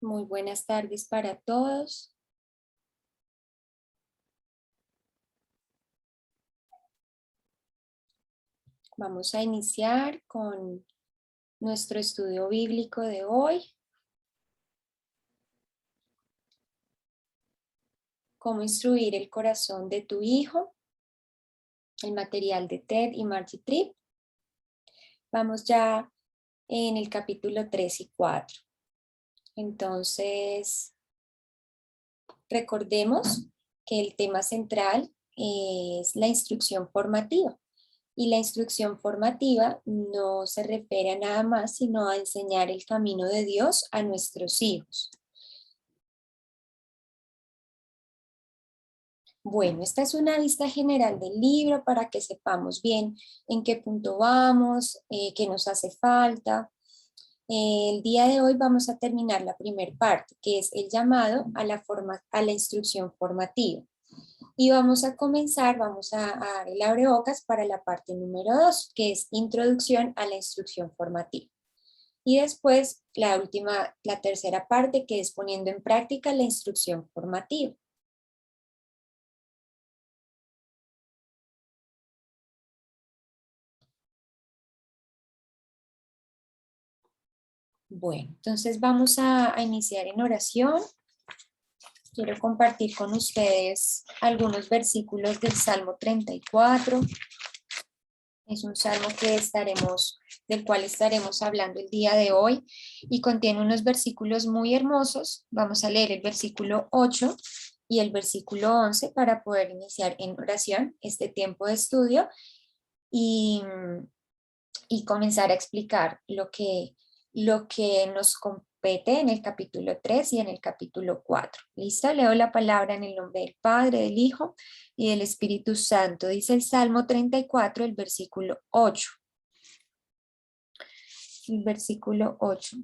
Muy buenas tardes para todos. Vamos a iniciar con nuestro estudio bíblico de hoy. Cómo instruir el corazón de tu hijo. El material de Ted y Margie Tripp. Vamos ya en el capítulo 3 y 4. Entonces, recordemos que el tema central es la instrucción formativa. Y la instrucción formativa no se refiere a nada más, sino a enseñar el camino de Dios a nuestros hijos. Bueno, esta es una vista general del libro para que sepamos bien en qué punto vamos, qué nos hace falta. El día de hoy vamos a terminar la primera parte, que es el llamado a la instrucción formativa. Y vamos a comenzar, vamos a dar el abrebocas para la parte número 2, que es introducción a la instrucción formativa. Y después la tercera parte, que es poniendo en práctica la instrucción formativa. Bueno, entonces vamos a iniciar en oración. Quiero compartir con ustedes algunos versículos del Salmo 34. Es un salmo del cual estaremos hablando el día de hoy y contiene unos versículos muy hermosos. Vamos a leer el versículo 8 y el versículo 11 para poder iniciar en oración este tiempo de estudio y, y comenzar a explicar lo que nos compete en el capítulo 3 y en el capítulo 4. ¿Listo? Leo la palabra en el nombre del Padre, del Hijo y del Espíritu Santo. Dice el Salmo 34, el versículo 8. El versículo 8.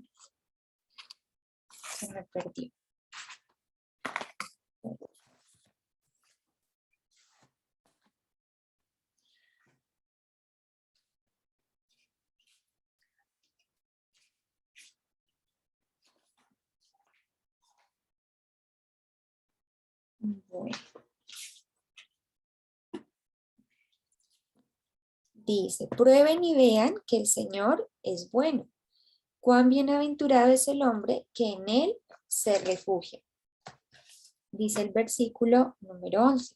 Se me perdió. Bueno. Dice, prueben y vean que el Señor es bueno. Cuán bienaventurado es el hombre que en él se refugia. Dice el versículo número 11.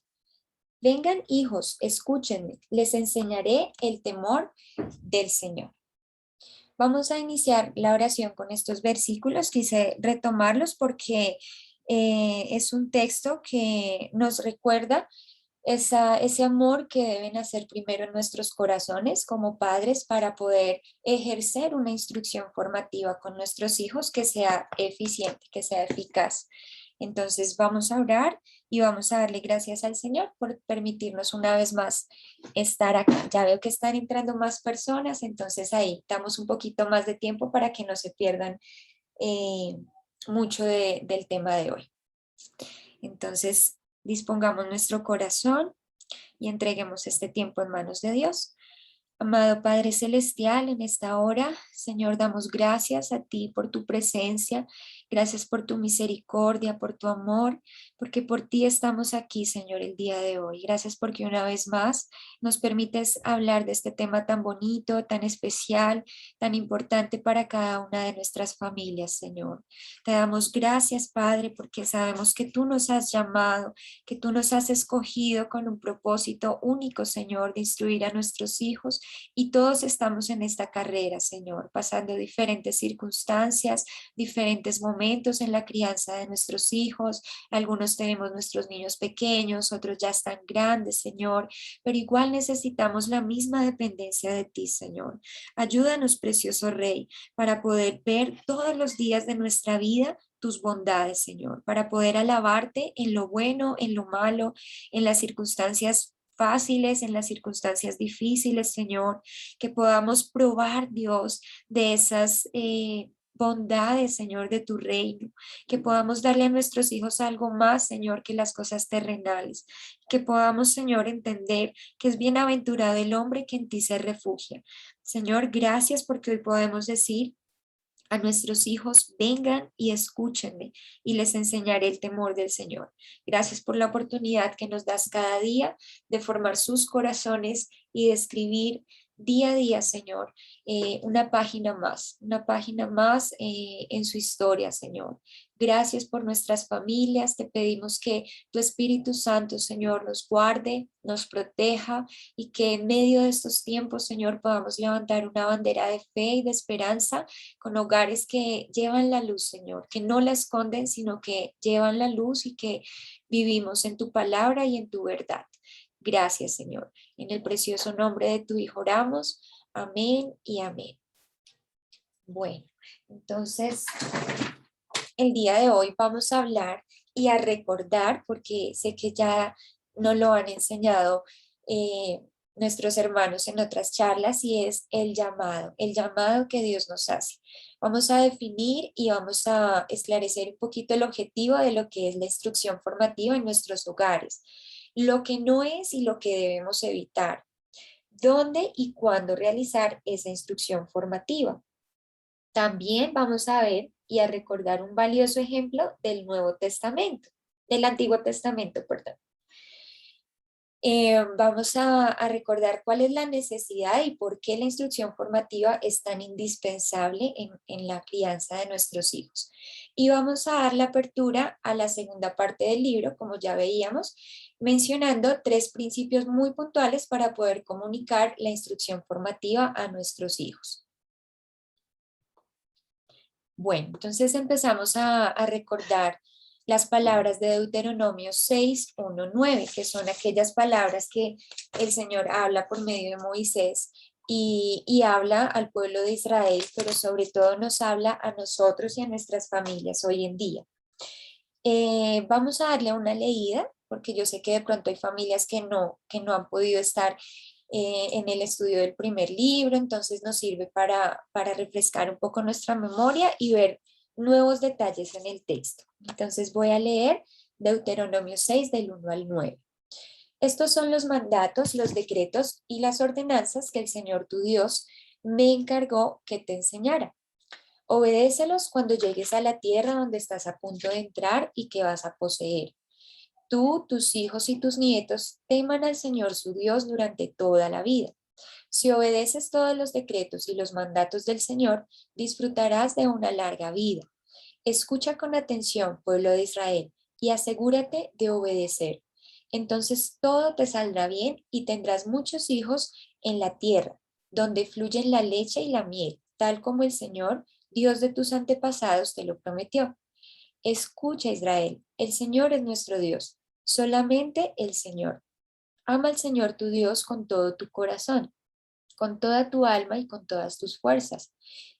Vengan hijos, escúchenme, les enseñaré el temor del Señor. Vamos a iniciar la oración con estos versículos. Quise retomarlos porque es un texto que nos recuerda ese amor que deben hacer primero en nuestros corazones como padres para poder ejercer una instrucción formativa con nuestros hijos que sea eficiente, que sea eficaz. Entonces vamos a orar y vamos a darle gracias al Señor por permitirnos una vez más estar acá. Ya veo que están entrando más personas, entonces ahí damos un poquito más de tiempo para que no se pierdan eh, mucho del tema de hoy. Entonces, dispongamos nuestro corazón y entreguemos este tiempo en manos de Dios. Amado Padre Celestial, en esta hora, Señor, damos gracias a ti por tu presencia, gracias por tu misericordia, por tu amor, porque por ti estamos aquí, Señor, el día de hoy. Gracias porque una vez más nos permites hablar de este tema tan bonito, tan especial, tan importante para cada una de nuestras familias, Señor. Te damos gracias, Padre, porque sabemos que tú nos has llamado, que tú nos has escogido con un propósito único, Señor, de instruir a nuestros hijos y todos estamos en esta carrera, Señor, pasando diferentes circunstancias, diferentes momentos en la crianza de nuestros hijos. Algunos tenemos nuestros niños pequeños, otros ya están grandes, Señor, pero igual necesitamos la misma dependencia de ti, Señor. Ayúdanos, precioso Rey, para poder ver todos los días de nuestra vida tus bondades, Señor, para poder alabarte en lo bueno, en lo malo, en las circunstancias fáciles, en las circunstancias difíciles, Señor, que podamos probar, Dios, de esas bondades, Señor, de tu reino, que podamos darle a nuestros hijos algo más, Señor, que las cosas terrenales, que podamos, Señor, entender que es bienaventurado el hombre que en ti se refugia. Señor, gracias porque hoy podemos decir A nuestros hijos, vengan y escúchenme y les enseñaré el temor del Señor. Gracias por la oportunidad que nos das cada día de formar sus corazones y de escribir día a día, Señor, una página más en su historia, Señor. Gracias por nuestras familias. Te pedimos que tu Espíritu Santo, Señor, nos guarde, nos proteja y que en medio de estos tiempos, Señor, podamos levantar una bandera de fe y de esperanza con hogares que llevan la luz, Señor, que no la esconden, sino que llevan la luz y que vivimos en tu palabra y en tu verdad. Gracias, Señor. En el precioso nombre de tu Hijo oramos. Amén y amén. Bueno, entonces el día de hoy vamos a hablar y a recordar, porque sé que ya nos lo han enseñado nuestros hermanos en otras charlas, y es el llamado que Dios nos hace. Vamos a definir y vamos a esclarecer un poquito el objetivo de lo que es la instrucción formativa en nuestros hogares, lo que no es y lo que debemos evitar, dónde y cuándo realizar esa instrucción formativa. También vamos a ver y a recordar un valioso ejemplo del Nuevo Testamento, del Antiguo Testamento, perdón. Vamos a recordar cuál es la necesidad y por qué la instrucción formativa es tan indispensable en la crianza de nuestros hijos. Y vamos a dar la apertura a la segunda parte del libro, como ya veíamos, mencionando 3 principios muy puntuales para poder comunicar la instrucción formativa a nuestros hijos. Bueno, entonces empezamos a recordar las palabras de Deuteronomio 6, 1, 9, que son aquellas palabras que el Señor habla por medio de Moisés y habla al pueblo de Israel, pero sobre todo nos habla a nosotros y a nuestras familias hoy en día. Vamos a darle una leída, porque yo sé que de pronto hay familias que no han podido estar en el estudio del primer libro, entonces nos sirve para refrescar un poco nuestra memoria y ver nuevos detalles en el texto. Entonces voy a leer Deuteronomio 6 del 1 al 9. Estos son los mandatos, los decretos y las ordenanzas que el Señor tu Dios me encargó que te enseñara. Obedécelos cuando llegues a la tierra donde estás a punto de entrar y que vas a poseer. Tú, tus hijos y tus nietos teman al Señor su Dios durante toda la vida. Si obedeces todos los decretos y los mandatos del Señor, disfrutarás de una larga vida. Escucha con atención, pueblo de Israel, y asegúrate de obedecer. Entonces todo te saldrá bien y tendrás muchos hijos en la tierra, donde fluyen la leche y la miel, tal como el Señor, Dios de tus antepasados, te lo prometió. Escucha, Israel, el Señor es nuestro Dios, solamente el Señor. Ama al Señor tu Dios con todo tu corazón, con toda tu alma y con todas tus fuerzas.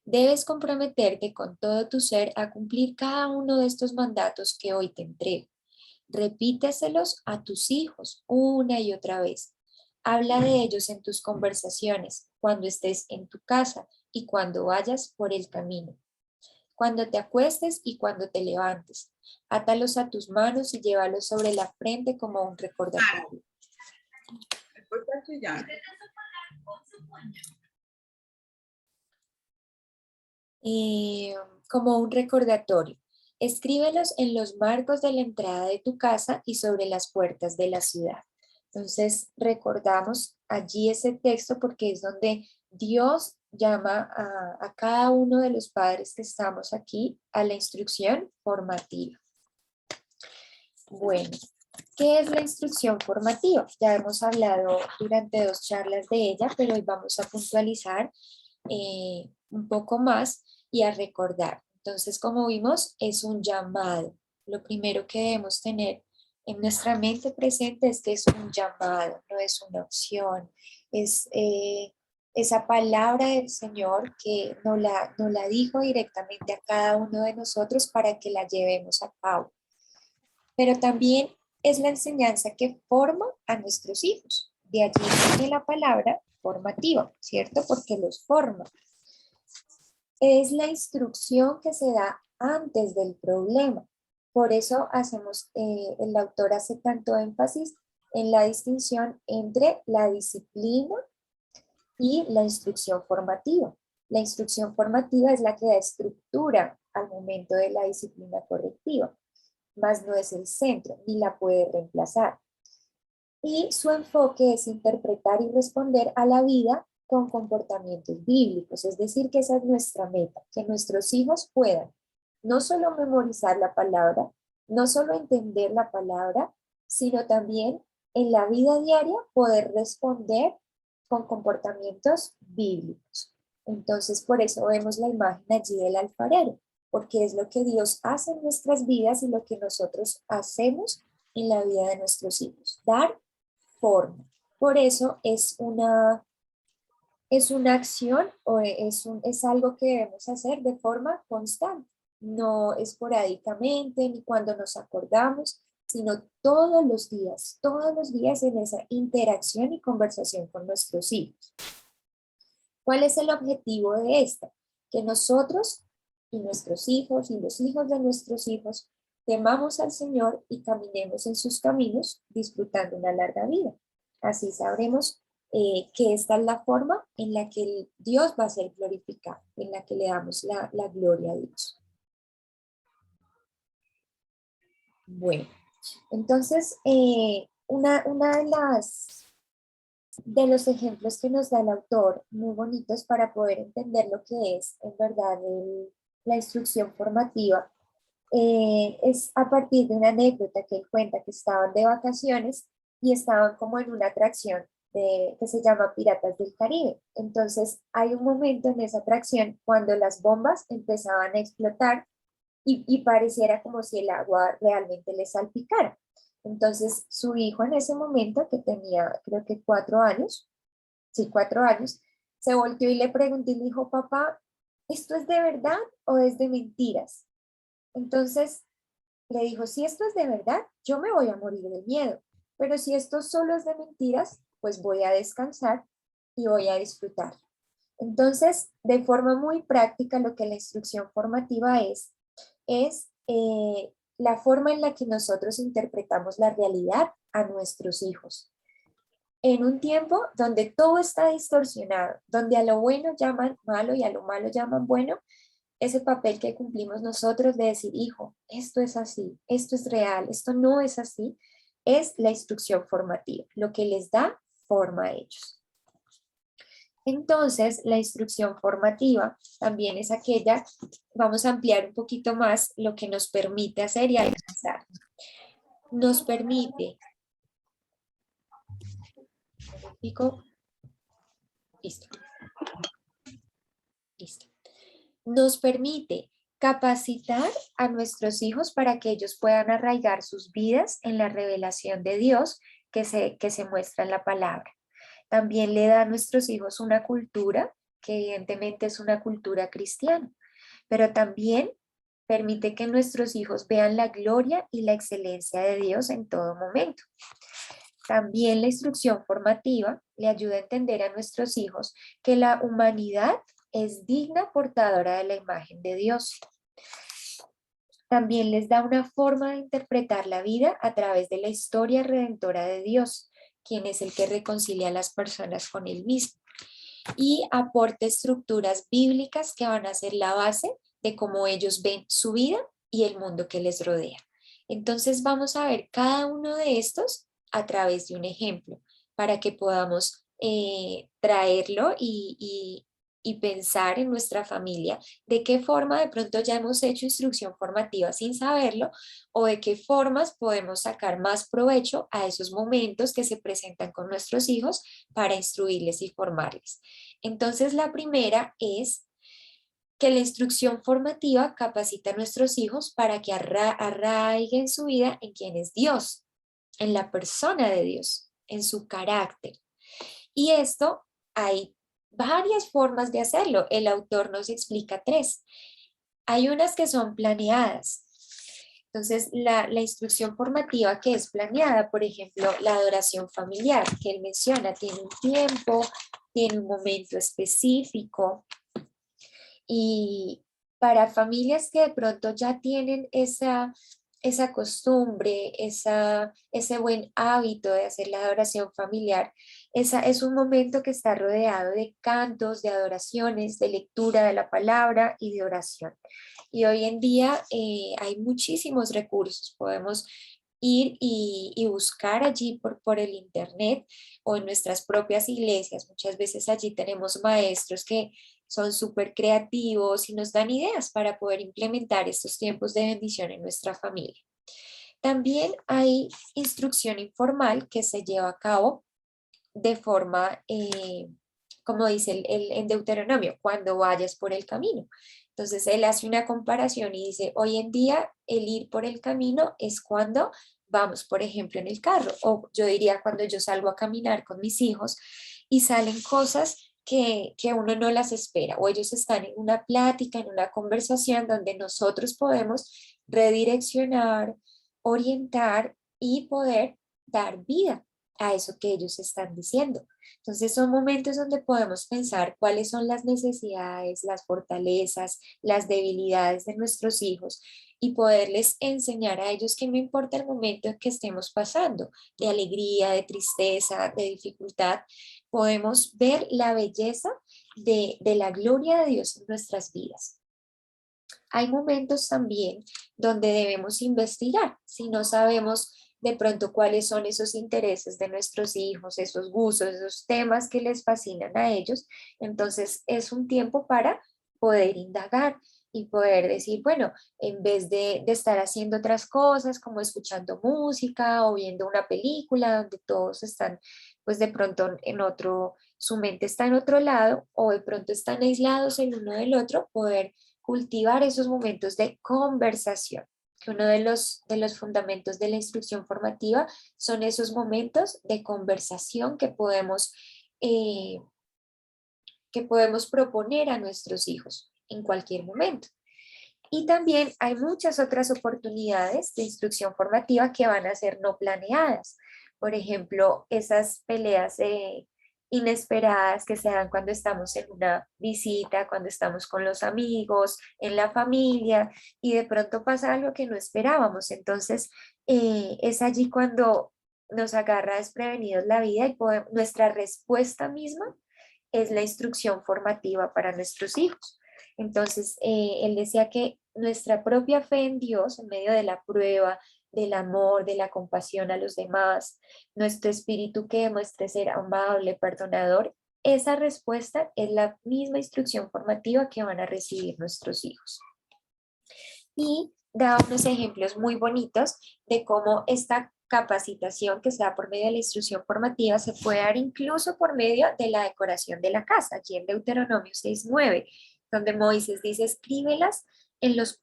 Debes comprometerte con todo tu ser a cumplir cada uno de estos mandatos que hoy te entrego. Repíteselos a tus hijos una y otra vez. Habla de ellos en tus conversaciones, cuando estés en tu casa y cuando vayas por el camino, cuando te acuestes y cuando te levantes. Átalos a tus manos y llévalos sobre la frente como un recordatorio. Como un recordatorio. Escríbelos en los marcos de la entrada de tu casa y sobre las puertas de la ciudad. Entonces recordamos allí ese texto porque es donde Dios llama a cada uno de los padres que estamos aquí a la instrucción formativa. Bueno, ¿qué es la instrucción formativa? Ya hemos hablado durante 2 charlas de ella, pero hoy vamos a puntualizar un poco más y a recordar. Entonces, como vimos, es un llamado. Lo primero que debemos tener en nuestra mente presente es que es un llamado, no es una opción. Es esa palabra del Señor que nos la dijo directamente a cada uno de nosotros para que la llevemos a cabo. Pero también es la enseñanza que forma a nuestros hijos. De allí viene la palabra formativa, ¿cierto? Porque los forma. Es la instrucción que se da antes del problema. Por eso el autor hace tanto énfasis en la distinción entre la disciplina y la instrucción formativa. La instrucción formativa es la que da estructura al momento de la disciplina correctiva, mas no es el centro, ni la puede reemplazar. Y su enfoque es interpretar y responder a la vida con comportamientos bíblicos, es decir, que esa es nuestra meta, que nuestros hijos puedan no solo memorizar la palabra, no solo entender la palabra, sino también en la vida diaria poder responder con comportamientos bíblicos. Entonces, por eso vemos la imagen allí del alfarero, porque es lo que Dios hace en nuestras vidas y lo que nosotros hacemos en la vida de nuestros hijos, dar forma. Por eso es una acción o es algo que debemos hacer de forma constante, no esporádicamente ni cuando nos acordamos, sino todos los días en esa interacción y conversación con nuestros hijos. ¿Cuál es el objetivo de esta? Que nosotros y nuestros hijos y los hijos de nuestros hijos temamos al Señor y caminemos en sus caminos disfrutando una larga vida. Así sabremos que esta es la forma en la que Dios va a ser glorificado, en la que le damos la gloria a Dios. Bueno, entonces una de los ejemplos que nos da el autor, muy bonitos para poder entender lo que es en verdad la instrucción formativa, es a partir de una anécdota que él cuenta que estaban de vacaciones y estaban como en una atracción que se llama Piratas del Caribe. Entonces hay un momento en esa atracción cuando las bombas empezaban a explotar y pareciera como si el agua realmente les salpicara. Entonces su hijo en ese momento, que tenía creo que 4 años, sí, 4 años, se volteó y le preguntó y le dijo, papá, ¿esto es de verdad o es de mentiras? Entonces le dijo, si esto es de verdad, yo me voy a morir de miedo, pero si esto solo es de mentiras, pues voy a descansar y voy a disfrutar. Entonces, de forma muy práctica, lo que la instrucción formativa es la forma en la que nosotros interpretamos la realidad a nuestros hijos. En un tiempo donde todo está distorsionado, donde a lo bueno llaman malo y a lo malo llaman bueno, ese papel que cumplimos nosotros de decir, hijo, esto es así, esto es real, esto no es así, es la instrucción formativa, lo que les da forma a ellos. Entonces, la instrucción formativa también es aquella, vamos a ampliar un poquito más lo que nos permite hacer y alcanzar. Nos permite, listo, listo. Nos permite capacitar a nuestros hijos para que ellos puedan arraigar sus vidas en la revelación de Dios que se muestra en la palabra. También le da a nuestros hijos una cultura, que evidentemente es una cultura cristiana, pero también permite que nuestros hijos vean la gloria y la excelencia de Dios en todo momento. También la instrucción formativa le ayuda a entender a nuestros hijos que la humanidad es digna portadora de la imagen de Dios. También les da una forma de interpretar la vida a través de la historia redentora de Dios, quien es el que reconcilia a las personas con Él mismo. Y aporta estructuras bíblicas que van a ser la base de cómo ellos ven su vida y el mundo que les rodea. Entonces vamos a ver cada uno de estos a través de un ejemplo para que podamos traerlo y pensar en nuestra familia de qué forma de pronto ya hemos hecho instrucción formativa sin saberlo o de qué formas podemos sacar más provecho a esos momentos que se presentan con nuestros hijos para instruirles y formarles. Entonces, la primera es que la instrucción formativa capacita a nuestros hijos para que arraiguen su vida en quién es Dios, en la persona de Dios, en su carácter. Y esto hay varias formas de hacerlo. El autor nos explica 3. Hay unas que son planeadas. Entonces, la instrucción formativa que es planeada, por ejemplo, la adoración familiar que él menciona, tiene un tiempo, tiene un momento específico. Y para familias que de pronto ya tienen esa costumbre, ese buen hábito de hacer la adoración familiar, es un momento que está rodeado de cantos, de adoraciones, de lectura de la palabra y de oración. Y hoy en día hay muchísimos recursos, podemos ir y buscar allí por el internet o en nuestras propias iglesias. Muchas veces allí tenemos maestros que son súper creativos y nos dan ideas para poder implementar estos tiempos de bendición en nuestra familia. También hay instrucción informal que se lleva a cabo de forma, como dice en Deuteronomio, cuando vayas por el camino. Entonces él hace una comparación y dice, hoy en día el ir por el camino es cuando vamos, por ejemplo, en el carro, o yo diría cuando yo salgo a caminar con mis hijos y salen cosas que uno no las espera, o ellos están en una plática, en una conversación donde nosotros podemos redireccionar, orientar y poder dar vida a eso que ellos están diciendo. Entonces son momentos donde podemos pensar cuáles son las necesidades, las fortalezas, las debilidades de nuestros hijos y poderles enseñar a ellos que no importa el momento en que estemos pasando, de alegría, de tristeza, de dificultad, podemos ver la belleza de la gloria de Dios en nuestras vidas. Hay momentos también donde debemos investigar. Si no sabemos de pronto cuáles son esos intereses de nuestros hijos, esos gustos, esos temas que les fascinan a ellos, entonces es un tiempo para poder indagar y poder decir, bueno, en vez de estar haciendo otras cosas como escuchando música o viendo una película donde todos están, pues de pronto en otro, su mente está en otro lado o de pronto están aislados el uno del otro, poder cultivar esos momentos de conversación, que uno de los fundamentos de la instrucción formativa son esos momentos de conversación eh, que podemos proponer a nuestros hijos en cualquier momento. Y también hay muchas otras oportunidades de instrucción formativa que van a ser no planeadas. Por ejemplo, esas peleas inesperadas que se dan cuando estamos en una visita, cuando estamos con los amigos, en la familia, y de pronto pasa algo que no esperábamos. Entonces, es allí cuando nos agarra desprevenidos la vida y nuestra respuesta misma es la instrucción formativa para nuestros hijos. Entonces, él decía que nuestra propia fe en Dios, en medio de la prueba, del amor, de la compasión a los demás, nuestro espíritu que demuestre ser amable, perdonador, esa respuesta es la misma instrucción formativa que van a recibir nuestros hijos. Y daba unos ejemplos muy bonitos de cómo esta capacitación que se da por medio de la instrucción formativa se puede dar incluso por medio de la decoración de la casa, aquí en Deuteronomio 6:9, donde Moisés dice, escríbelas en los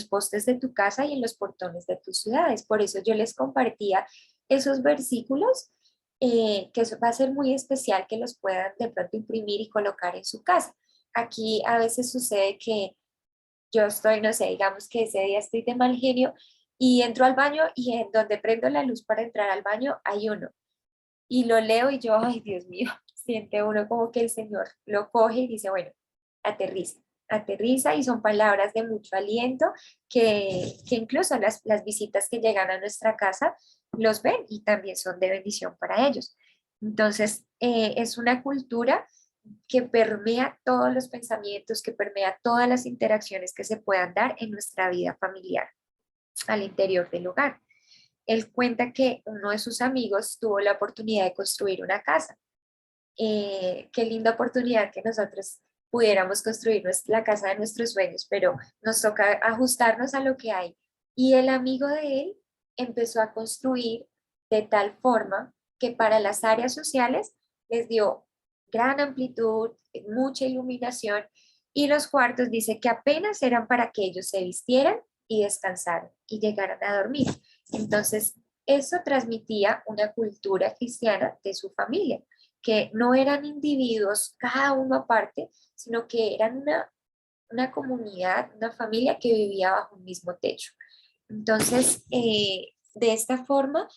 postes de tu casa y en los portones de tus ciudades. Por eso yo les compartía esos versículos, que eso va a ser muy especial que los puedan de pronto imprimir y colocar en su casa. Aquí a veces sucede que yo estoy, no sé, digamos que ese día estoy de mal genio y entro al baño y en donde prendo la luz para entrar al baño hay uno. Y lo leo y yo, ay, Dios mío, siente uno como que el Señor lo coge y dice, bueno, aterriza, aterriza y son palabras de mucho aliento que incluso las visitas que llegan a nuestra casa los ven y también son de bendición para ellos. Entonces, es una cultura que permea todos los pensamientos, que permea todas las interacciones que se puedan dar en nuestra vida familiar al interior del hogar. Él cuenta que uno de sus amigos tuvo la oportunidad de construir una casa. Qué linda oportunidad que nosotros pudiéramos construir la casa de nuestros sueños, pero nos toca ajustarnos a lo que hay. Y el amigo de él empezó a construir de tal forma que para las áreas sociales les dio gran amplitud, mucha iluminación y los cuartos dice que apenas eran para que ellos se vistieran y descansaran y llegaran a dormir. Entonces, eso transmitía una cultura cristiana de su familia, que no eran individuos cada uno aparte, sino que eran una comunidad, una familia que vivía bajo un mismo techo. Entonces, de esta forma,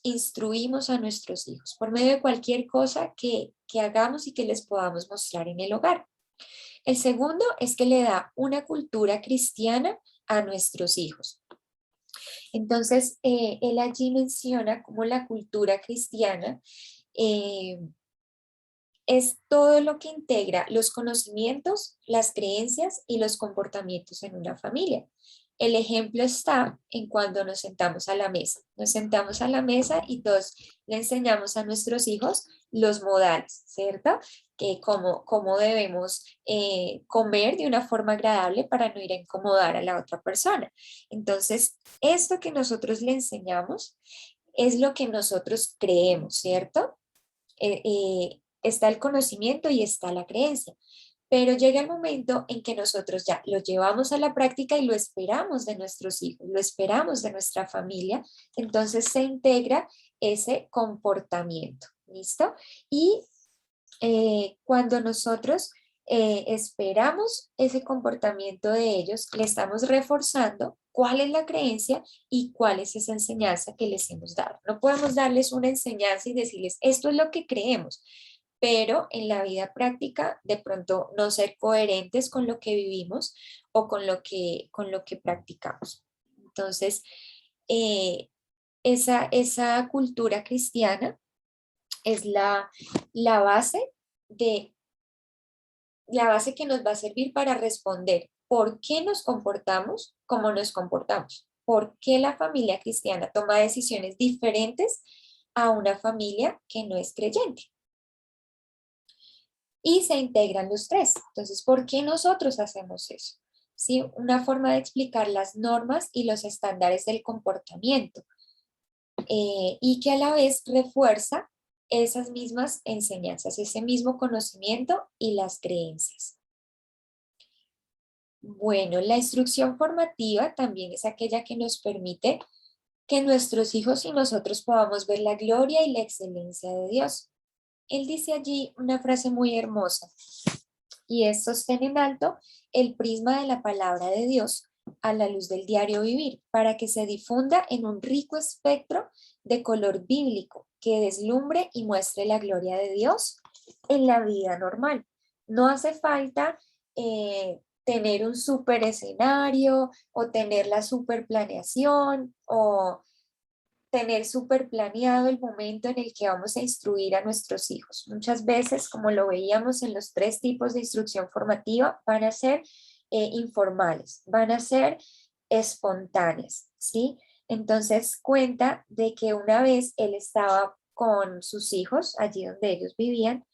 instruimos a nuestros hijos por medio de cualquier cosa que hagamos y que les podamos mostrar en el hogar. El segundo es que le da una cultura cristiana a nuestros hijos. Entonces, él allí menciona cómo la cultura cristiana eh, es todo lo que integra los conocimientos, las creencias y los comportamientos en una familia. El ejemplo está en cuando nos sentamos a la mesa. Nos sentamos a la mesa y todos le enseñamos a nuestros hijos los modales, ¿cierto? Que cómo debemos comer de una forma agradable para no ir a incomodar a la otra persona. Entonces, esto que nosotros le enseñamos es lo que nosotros creemos, ¿cierto? Está el conocimiento y está la creencia. Pero llega el momento en que nosotros ya lo llevamos a la práctica y lo esperamos de nuestros hijos, lo esperamos de nuestra familia, entonces se integra ese comportamiento, ¿listo? Y cuando nosotros esperamos ese comportamiento de ellos, le estamos reforzando cuál es la creencia y cuál es esa enseñanza que les hemos dado. No podemos darles una enseñanza y decirles, esto es lo que creemos, pero en la vida práctica de pronto no ser coherentes con lo que vivimos o con lo que practicamos. Entonces, eh, esa cultura cristiana es la base de la base que nos va a servir para responder por qué nos comportamos como nos comportamos, por qué la familia cristiana toma decisiones diferentes a una familia que no es creyente. Y se integran los tres. Entonces, ¿por qué nosotros hacemos eso? ¿Sí? Una forma de explicar las normas y los estándares del comportamiento y que a la vez refuerza esas mismas enseñanzas, ese mismo conocimiento y las creencias. Bueno, la instrucción formativa también es aquella que nos permite que nuestros hijos y nosotros podamos ver la gloria y la excelencia de Dios. Él dice allí una frase muy hermosa y es: sostén en alto el prisma de la palabra de Dios a la luz del diario vivir para que se difunda en un rico espectro de color bíblico que deslumbre y muestre la gloria de Dios en la vida normal. No hace falta tener un super escenario o tener la super planeación o tener súper planeado el momento en el que vamos a instruir a nuestros hijos. Muchas veces, como lo veíamos en los tres tipos de instrucción formativa, van a ser informales, van a ser espontáneas, ¿sí? Entonces cuenta de que una vez él estaba con sus hijos, allí donde ellos vivían,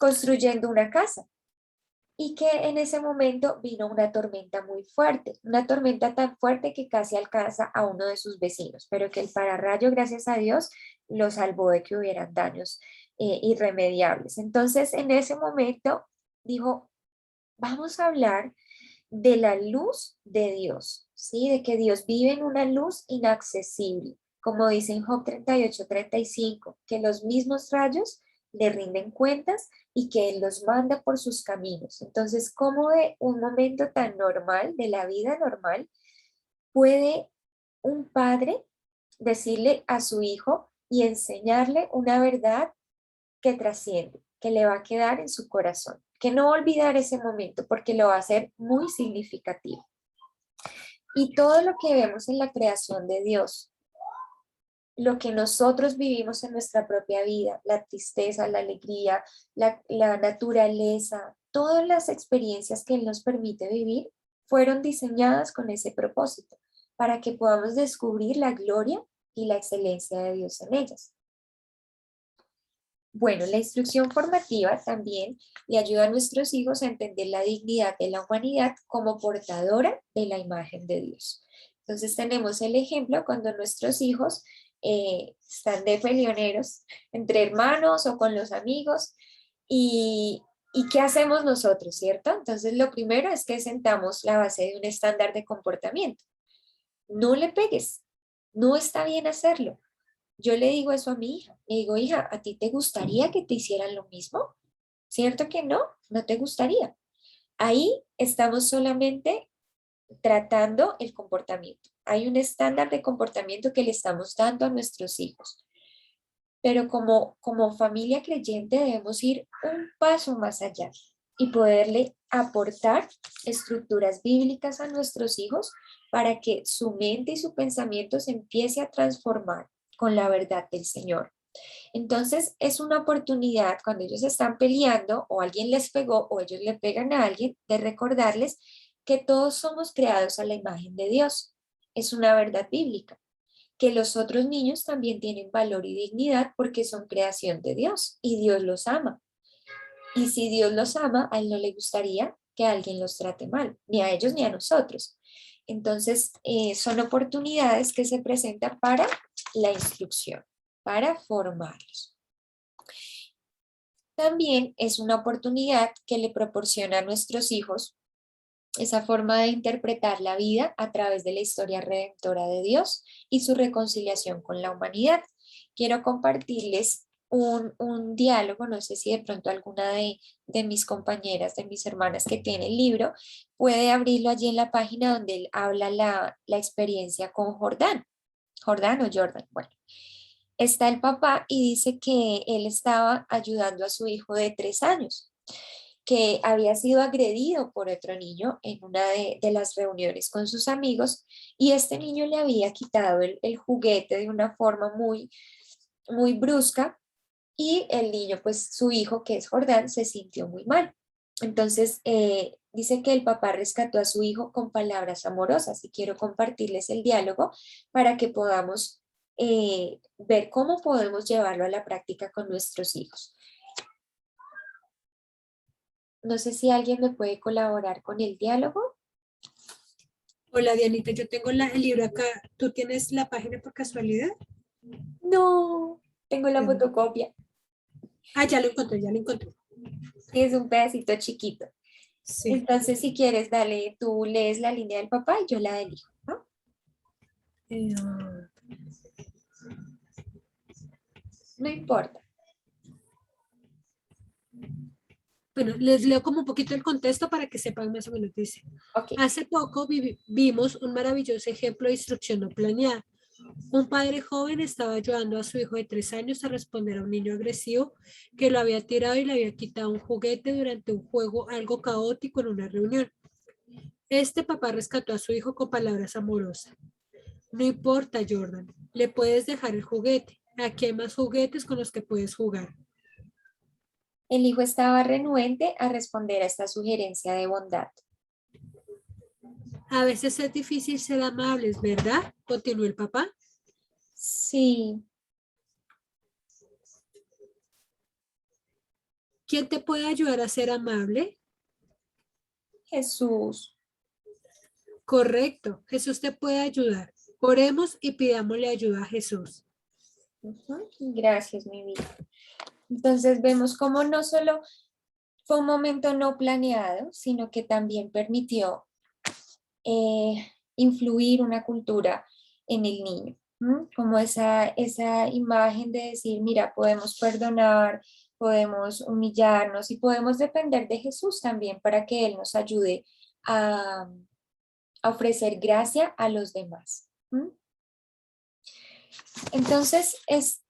construyendo una casa y que en ese momento vino una tormenta muy fuerte, una tormenta tan fuerte que casi alcanza a uno de sus vecinos, pero que el pararrayo, gracias a Dios, lo salvó de que hubieran daños irremediables. Entonces, en ese momento dijo, vamos a hablar de la luz de Dios, ¿sí? De que Dios vive en una luz inaccesible, como dice en Job 38:35, que los mismos rayos le rinden cuentas y que Él los manda por sus caminos. Entonces, ¿cómo de un momento tan normal, de la vida normal, puede un padre decirle a su hijo y enseñarle una verdad que trasciende, que le va a quedar en su corazón, que no va a olvidar ese momento porque lo va a hacer muy significativo? Y todo lo que vemos en la creación de Dios, lo que nosotros vivimos en nuestra propia vida, la tristeza, la alegría, la naturaleza, todas las experiencias que Él nos permite vivir, fueron diseñadas con ese propósito, para que podamos descubrir la gloria y la excelencia de Dios en ellas. Bueno, la instrucción formativa también le ayuda a nuestros hijos a entender la dignidad de la humanidad como portadora de la imagen de Dios. Entonces tenemos el ejemplo cuando nuestros hijos están de peleoneros entre hermanos o con los amigos y ¿qué hacemos nosotros, cierto? Entonces lo primero es que sentamos la base de un estándar de comportamiento. No le pegues, no está bien hacerlo. Yo le digo eso a mi hija. Le digo, hija, ¿a ti te gustaría que te hicieran lo mismo? ¿Cierto que no? No te gustaría. Ahí estamos solamente tratando el comportamiento. Hay un estándar de comportamiento que le estamos dando a nuestros hijos. Pero como familia creyente debemos ir un paso más allá. y poderle aportar estructuras bíblicas a nuestros hijos para que su mente y su pensamiento se empiece a transformar con la verdad del Señor. Entonces es una oportunidad cuando ellos están peleando o alguien les pegó o ellos le pegan a alguien de recordarles que todos somos creados a la imagen de Dios. Es una verdad bíblica, que los otros niños también tienen valor y dignidad porque son creación de Dios y Dios los ama. Y si Dios los ama, a Él no le gustaría que alguien los trate mal, ni a ellos ni a nosotros. Entonces, son oportunidades que se presentan para la instrucción, para formarlos. También es una oportunidad que le proporciona a nuestros hijos esa forma de interpretar la vida a través de la historia redentora de Dios y su reconciliación con la humanidad. Quiero compartirles un diálogo, no sé si de pronto alguna de mis compañeras, de mis hermanas que tiene el libro, puede abrirlo allí en la página donde él habla la experiencia con Jordán. Jordán o Jordan, bueno. Está el papá y dice que él estaba ayudando a su hijo de 3 años, que había sido agredido por otro niño en una de las reuniones con sus amigos y este niño le había quitado el juguete de una forma muy, muy brusca y el niño, pues su hijo, que es Jordán, se sintió muy mal. Entonces, dice que el papá rescató a su hijo con palabras amorosas y quiero compartirles el diálogo para que podamos ver cómo podemos llevarlo a la práctica con nuestros hijos. No sé si alguien me puede colaborar con el diálogo. Hola Dianita, yo tengo el libro acá. ¿Tú tienes la página por casualidad? No, tengo la fotocopia. Ah, ya lo encontré, ya lo encontré. Es un pedacito chiquito. Sí. Entonces, si quieres, dale, tú lees la línea del papá y yo la del hijo, ¿no? Eh, No importa. bueno, les leo como un poquito el contexto para que sepan más o menos. Dice, Ok. hace poco vimos un maravilloso ejemplo de instrucción no planeada. Un padre joven estaba ayudando a su hijo de 3 años a responder a un niño agresivo que lo había tirado y le había quitado un juguete durante un juego algo caótico en una reunión. Este papá rescató a su hijo con palabras amorosas. No importa, Jordan, le puedes dejar el juguete. Aquí hay más juguetes con los que puedes jugar. El hijo estaba renuente a responder a esta sugerencia de bondad. A veces es difícil ser amables, ¿verdad? Continuó el papá. Sí, ¿Quién te puede ayudar a ser amable? Jesús. Correcto, Jesús te puede ayudar. Oremos y pidámosle ayuda a Jesús. Ujú. Gracias, mi vida. Entonces vemos cómo no solo fue un momento no planeado, sino que también permitió influir una cultura en el niño. ¿M? Como esa imagen de decir, mira, podemos perdonar, podemos humillarnos y podemos depender de Jesús también para que Él nos ayude a ofrecer gracia a los demás. ¿M? Entonces es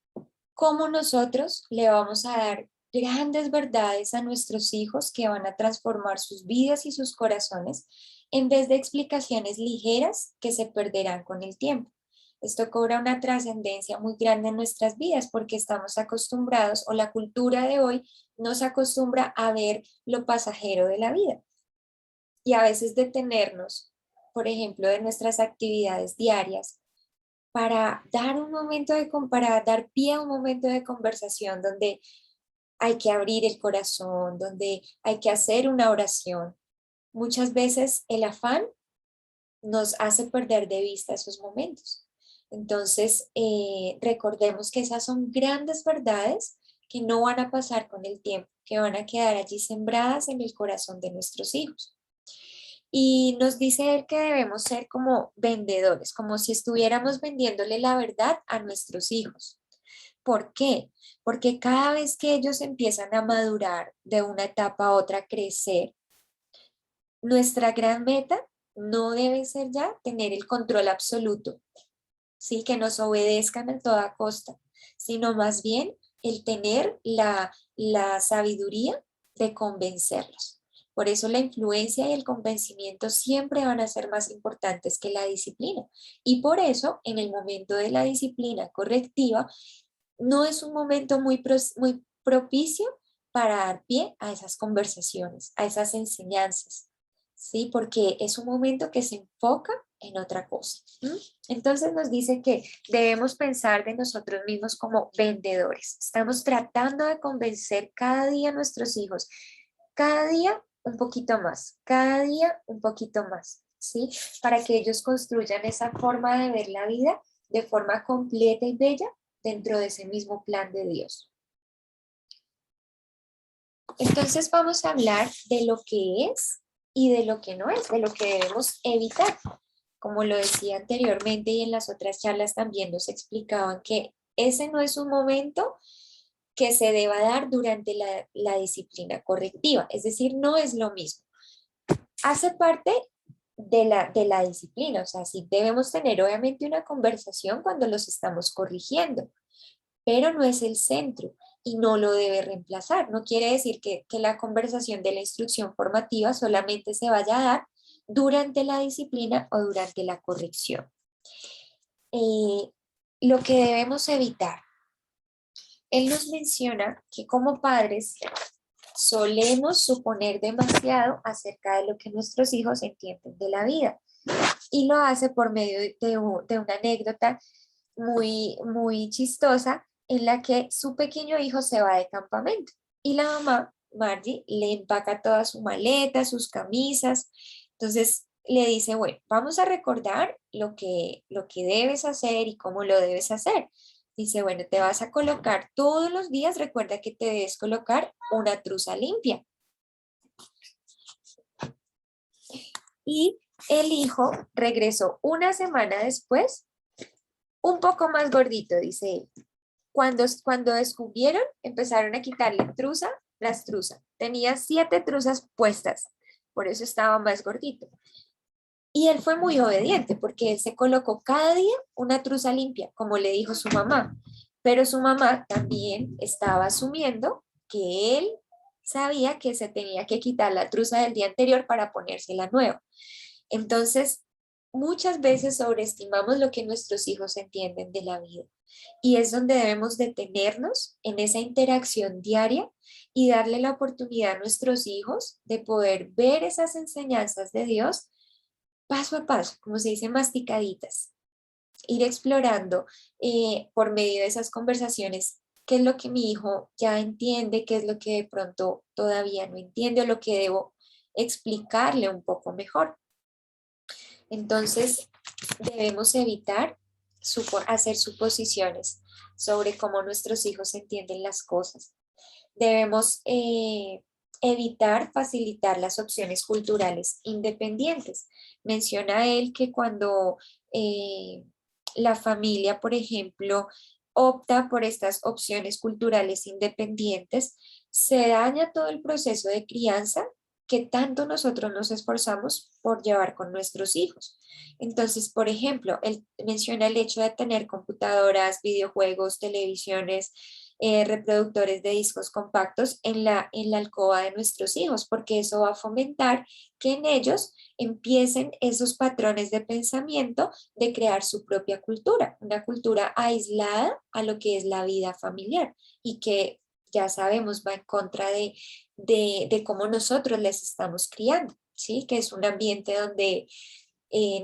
como nosotros le vamos a dar grandes verdades a nuestros hijos que van a transformar sus vidas y sus corazones en vez de explicaciones ligeras que se perderán con el tiempo. Esto cobra una trascendencia muy grande en nuestras vidas porque estamos acostumbrados o la cultura de hoy nos acostumbra a ver lo pasajero de la vida y a veces detenernos, por ejemplo, de nuestras actividades diarias para dar para dar pie a un momento de conversación donde hay que abrir el corazón, donde hay que hacer una oración. Muchas veces el afán nos hace perder de vista esos momentos. Entonces, recordemos que esas son grandes verdades que no van a pasar con el tiempo, que van a quedar allí sembradas en el corazón de nuestros hijos. Y nos dice él que debemos ser como vendedores, como si estuviéramos vendiéndole la verdad a nuestros hijos. ¿Por qué? Porque cada vez que ellos empiezan a madurar de una etapa a otra, a crecer, nuestra gran meta no debe ser ya tener el control absoluto, ¿sí? Que nos obedezcan a toda costa, sino más bien el tener la sabiduría de convencerlos. Por eso la influencia y el convencimiento siempre van a ser más importantes que la disciplina. Y por eso en el momento de la disciplina correctiva no es un momento muy propicio para dar pie a esas conversaciones, a esas enseñanzas, ¿sí? Porque es un momento que se enfoca en otra cosa. ¿M? Entonces nos dice que debemos pensar de nosotros mismos como vendedores. Estamos tratando de convencer cada día a nuestros hijos, cada día un poquito más, cada día un poquito más, ¿sí? Para que ellos construyan esa forma de ver la vida de forma completa y bella dentro de ese mismo plan de Dios. Entonces vamos a hablar de lo que es y de lo que no es, de lo que debemos evitar. Como lo decía anteriormente y en las otras charlas también nos explicaban que ese no es un momento que se deba dar durante la disciplina correctiva, es decir, no es lo mismo. Hace parte de la disciplina, o sea, sí debemos tener obviamente una conversación cuando los estamos corrigiendo, pero no es el centro y no lo debe reemplazar. No quiere decir que la conversación de la instrucción formativa solamente se vaya a dar durante la disciplina o durante la corrección. Lo que debemos evitar. Él nos menciona que como padres solemos suponer demasiado acerca de lo que nuestros hijos entienden de la vida y lo hace por medio de una anécdota muy chistosa en la que su pequeño hijo se va de campamento y la mamá, Margie, le empaca toda su maleta, sus camisas. Entonces le dice, bueno, vamos a recordar lo que debes hacer y cómo lo debes hacer. Dice, bueno, te vas a colocar todos los días, recuerda que te debes colocar una truza limpia. Y el hijo regresó una semana después, un poco más gordito, dice él. Cuando descubrieron, empezaron a quitarle truza tras truza. Tenía 7 truzas puestas, por eso estaba más gordito. Y él fue muy obediente porque él se colocó cada día una truza limpia, como le dijo su mamá. Pero su mamá también estaba asumiendo que él sabía que se tenía que quitar la truza del día anterior para ponerse la nueva. Entonces, muchas veces sobreestimamos lo que nuestros hijos entienden de la vida. Y es donde debemos detenernos en esa interacción diaria y darle la oportunidad a nuestros hijos de poder ver esas enseñanzas de Dios paso a paso, como se dice, masticaditas. Ir explorando por medio de esas conversaciones qué es lo que mi hijo ya entiende, qué es lo que de pronto todavía no entiende o lo que debo explicarle un poco mejor. Entonces, debemos evitar hacer suposiciones sobre cómo nuestros hijos entienden las cosas. Debemos evitar facilitar las opciones culturales independientes. Menciona él que cuando la familia, por ejemplo, opta por estas opciones culturales independientes, se daña todo el proceso de crianza que tanto nosotros nos esforzamos por llevar con nuestros hijos. Entonces, por ejemplo, él menciona el hecho de tener computadoras, videojuegos, televisiones, reproductores de discos compactos en la alcoba de nuestros hijos, porque eso va a fomentar que en ellos empiecen esos patrones de pensamiento de crear su propia cultura, una cultura aislada a lo que es la vida familiar y que ya sabemos va en contra de cómo nosotros les estamos criando, ¿sí? Que es un ambiente donde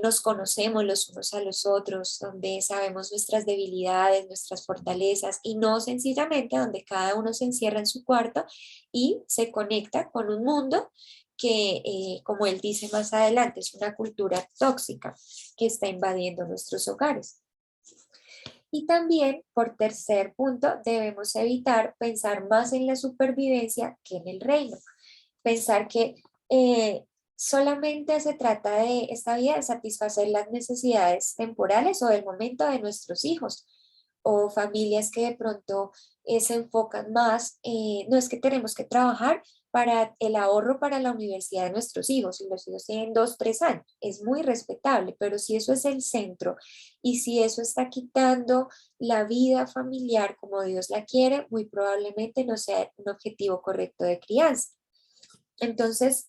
nos conocemos los unos a los otros, donde sabemos nuestras debilidades, nuestras fortalezas y no sencillamente donde cada uno se encierra en su cuarto y se conecta con un mundo que, como él dice más adelante, es una cultura tóxica que está invadiendo nuestros hogares. Y también, por tercer punto, debemos evitar pensar más en la supervivencia que en el reino. Pensar que solamente se trata de esta vida de satisfacer las necesidades temporales o del momento de nuestros hijos o familias que de pronto se enfocan más, no es que tenemos que trabajar para el ahorro para la universidad de nuestros hijos, y los hijos tienen 2, 3 años, es muy respetable, pero si eso es el centro y si eso está quitando la vida familiar como Dios la quiere, muy probablemente no sea un objetivo correcto de crianza. Entonces,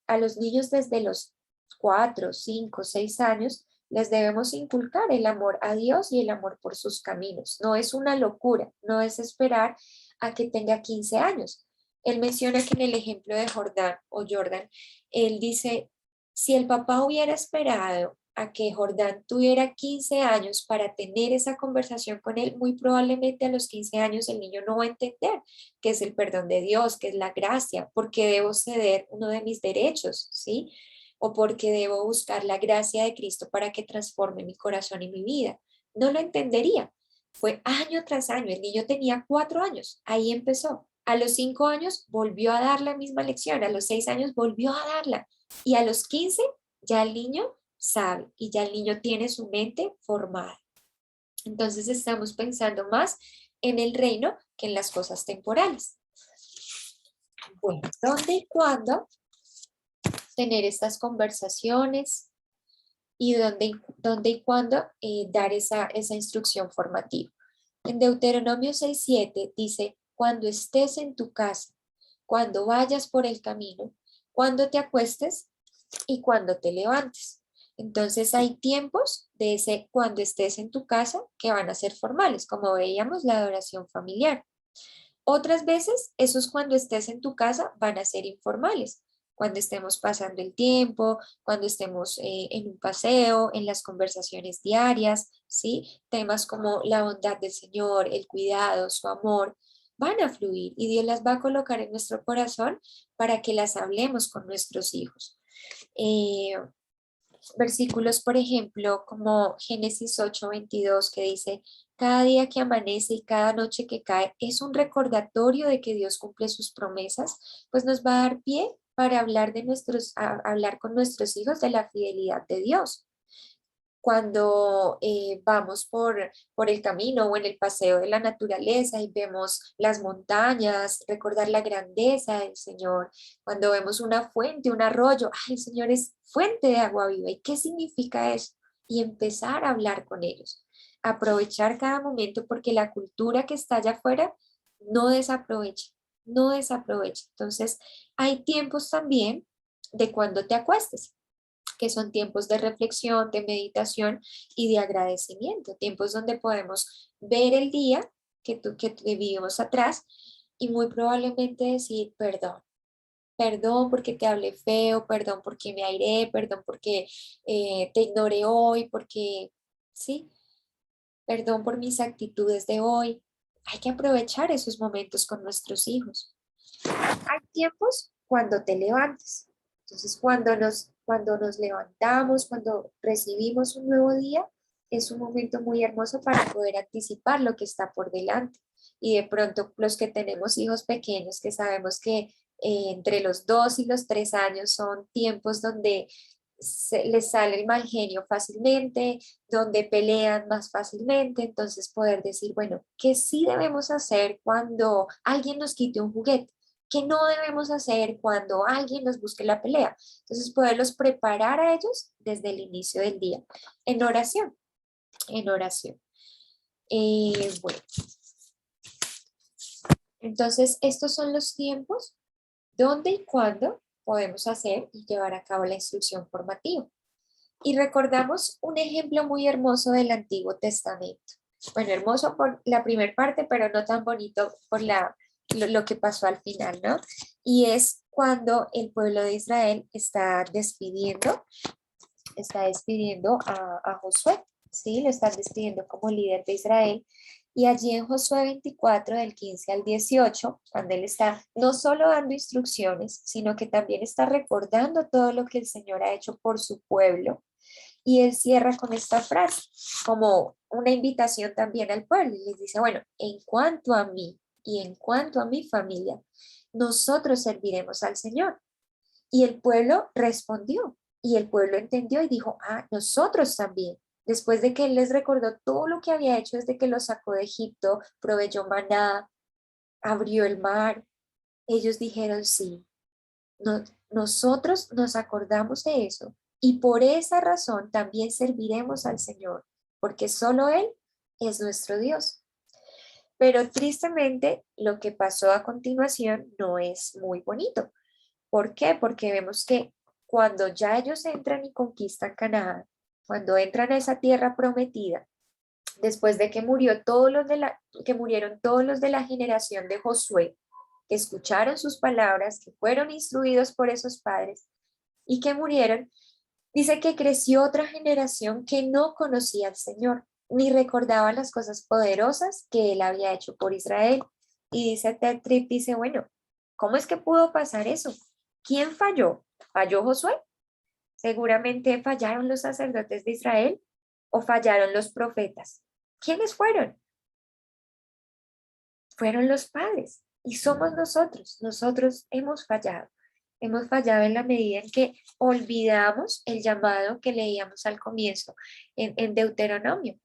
a los niños desde los 4, 5, 6 años, les debemos inculcar el amor a Dios y el amor por sus caminos. No es una locura, no es esperar a que tenga 15 años. Él menciona que en el ejemplo de Jordán o Jordan, él dice, si el papá hubiera esperado a que Jordán tuviera 15 años para tener esa conversación con él, muy probablemente a los 15 años el niño no va a entender qué es el perdón de Dios, qué es la gracia, porque debo ceder uno de mis derechos, ¿sí? O porque debo buscar la gracia de Cristo para que transforme mi corazón y mi vida. No lo entendería. Fue año tras año. El niño tenía 4 años. Ahí empezó. A los 5 años volvió a dar la misma lección. A los 6 años volvió a darla. Y a los 15 ya el niño sabe y ya el niño tiene su mente formada. Entonces estamos pensando más en el reino que en las cosas temporales. Bueno, ¿dónde y cuándo tener estas conversaciones y dónde y cuándo dar esa instrucción formativa? En Deuteronomio 6:7 dice, cuando estés en tu casa, cuando vayas por el camino, cuando te acuestes y cuando te levantes. Entonces hay tiempos de ese cuando estés en tu casa que van a ser formales, como veíamos la adoración familiar. Otras veces, esos cuando estés en tu casa van a ser informales, cuando estemos pasando el tiempo, cuando estemos en un paseo, en las conversaciones diarias, ¿sí? Temas como la bondad del Señor, el cuidado, su amor, van a fluir y Dios las va a colocar en nuestro corazón para que las hablemos con nuestros hijos. Eh, Versículos, por ejemplo, como Génesis 8:22, que dice, cada día que amanece y cada noche que cae es un recordatorio de que Dios cumple sus promesas, pues nos va a dar pie para hablar hablar con nuestros hijos de la fidelidad de Dios. Cuando vamos por el camino o en el paseo de la naturaleza y vemos las montañas, recordar la grandeza del Señor. Cuando vemos una fuente, un arroyo, ay, el Señor es fuente de agua viva. ¿Y qué significa eso? Y empezar a hablar con ellos. Aprovechar cada momento porque la cultura que está allá afuera no desaprovecha, no desaprovecha. Entonces, hay tiempos también de cuando te acuestes, que son tiempos de reflexión, de meditación y de agradecimiento, tiempos donde podemos ver el día que vivimos atrás y muy probablemente decir perdón. Perdón porque te hablé feo, perdón porque me airé, perdón porque te ignoré hoy, porque, sí, perdón por mis actitudes de hoy. Hay que aprovechar esos momentos con nuestros hijos. Hay tiempos cuando te levantes. Entonces, cuando nos levantamos, cuando recibimos un nuevo día, es un momento muy hermoso para poder anticipar lo que está por delante. Y de pronto, los que tenemos hijos pequeños, que sabemos que entre los 2 y los 3 años son tiempos donde les sale el mal genio fácilmente, donde pelean más fácilmente, entonces poder decir, bueno, ¿qué sí debemos hacer cuando alguien nos quite un juguete? ¿Qué no debemos hacer cuando alguien nos busque la pelea? Entonces, poderlos preparar a ellos desde el inicio del día, en oración, en oración. Bueno, entonces estos son los tiempos donde y cuándo podemos hacer y llevar a cabo la instrucción formativa. Y recordamos un ejemplo muy hermoso del Antiguo Testamento. Bueno, hermoso por la primera parte, pero no tan bonito por lo que pasó al final, ¿no? Y es cuando el pueblo de Israel está despidiendo a Josué, ¿sí? Lo están despidiendo como líder de Israel. Y allí en Josué 24, del 15 al 18, cuando él está no solo dando instrucciones, sino que también está recordando todo lo que el Señor ha hecho por su pueblo. Y él cierra con esta frase, como una invitación también al pueblo. Y les dice, bueno, en cuanto a mí y en cuanto a mi familia, nosotros serviremos al Señor. Y el pueblo respondió y el pueblo entendió y dijo, ah, nosotros también. Después de que él les recordó todo lo que había hecho desde que los sacó de Egipto, proveyó maná, abrió el mar, ellos dijeron, sí, nosotros nos acordamos de eso y por esa razón también serviremos al Señor, porque solo Él es nuestro Dios. Pero tristemente lo que pasó a continuación no es muy bonito, ¿Por qué? Porque vemos que cuando ya ellos entran y conquistan Canaán, cuando entran a esa tierra prometida, después de que que murieron todos los de la generación de Josué, que escucharon sus palabras, que fueron instruidos por esos padres y que murieron, dice que creció otra generación que no conocía al Señor, ni recordaba las cosas poderosas que él había hecho por Israel. Y dice Ted Tripp, dice, bueno, ¿cómo es que pudo pasar eso? ¿Quién falló? ¿Falló Josué? Seguramente fallaron los sacerdotes de Israel o fallaron los profetas. ¿Quiénes fueron? Fueron los padres y somos nosotros. Nosotros hemos fallado. Hemos fallado en la medida en que olvidamos el llamado que leíamos al comienzo en Deuteronomio.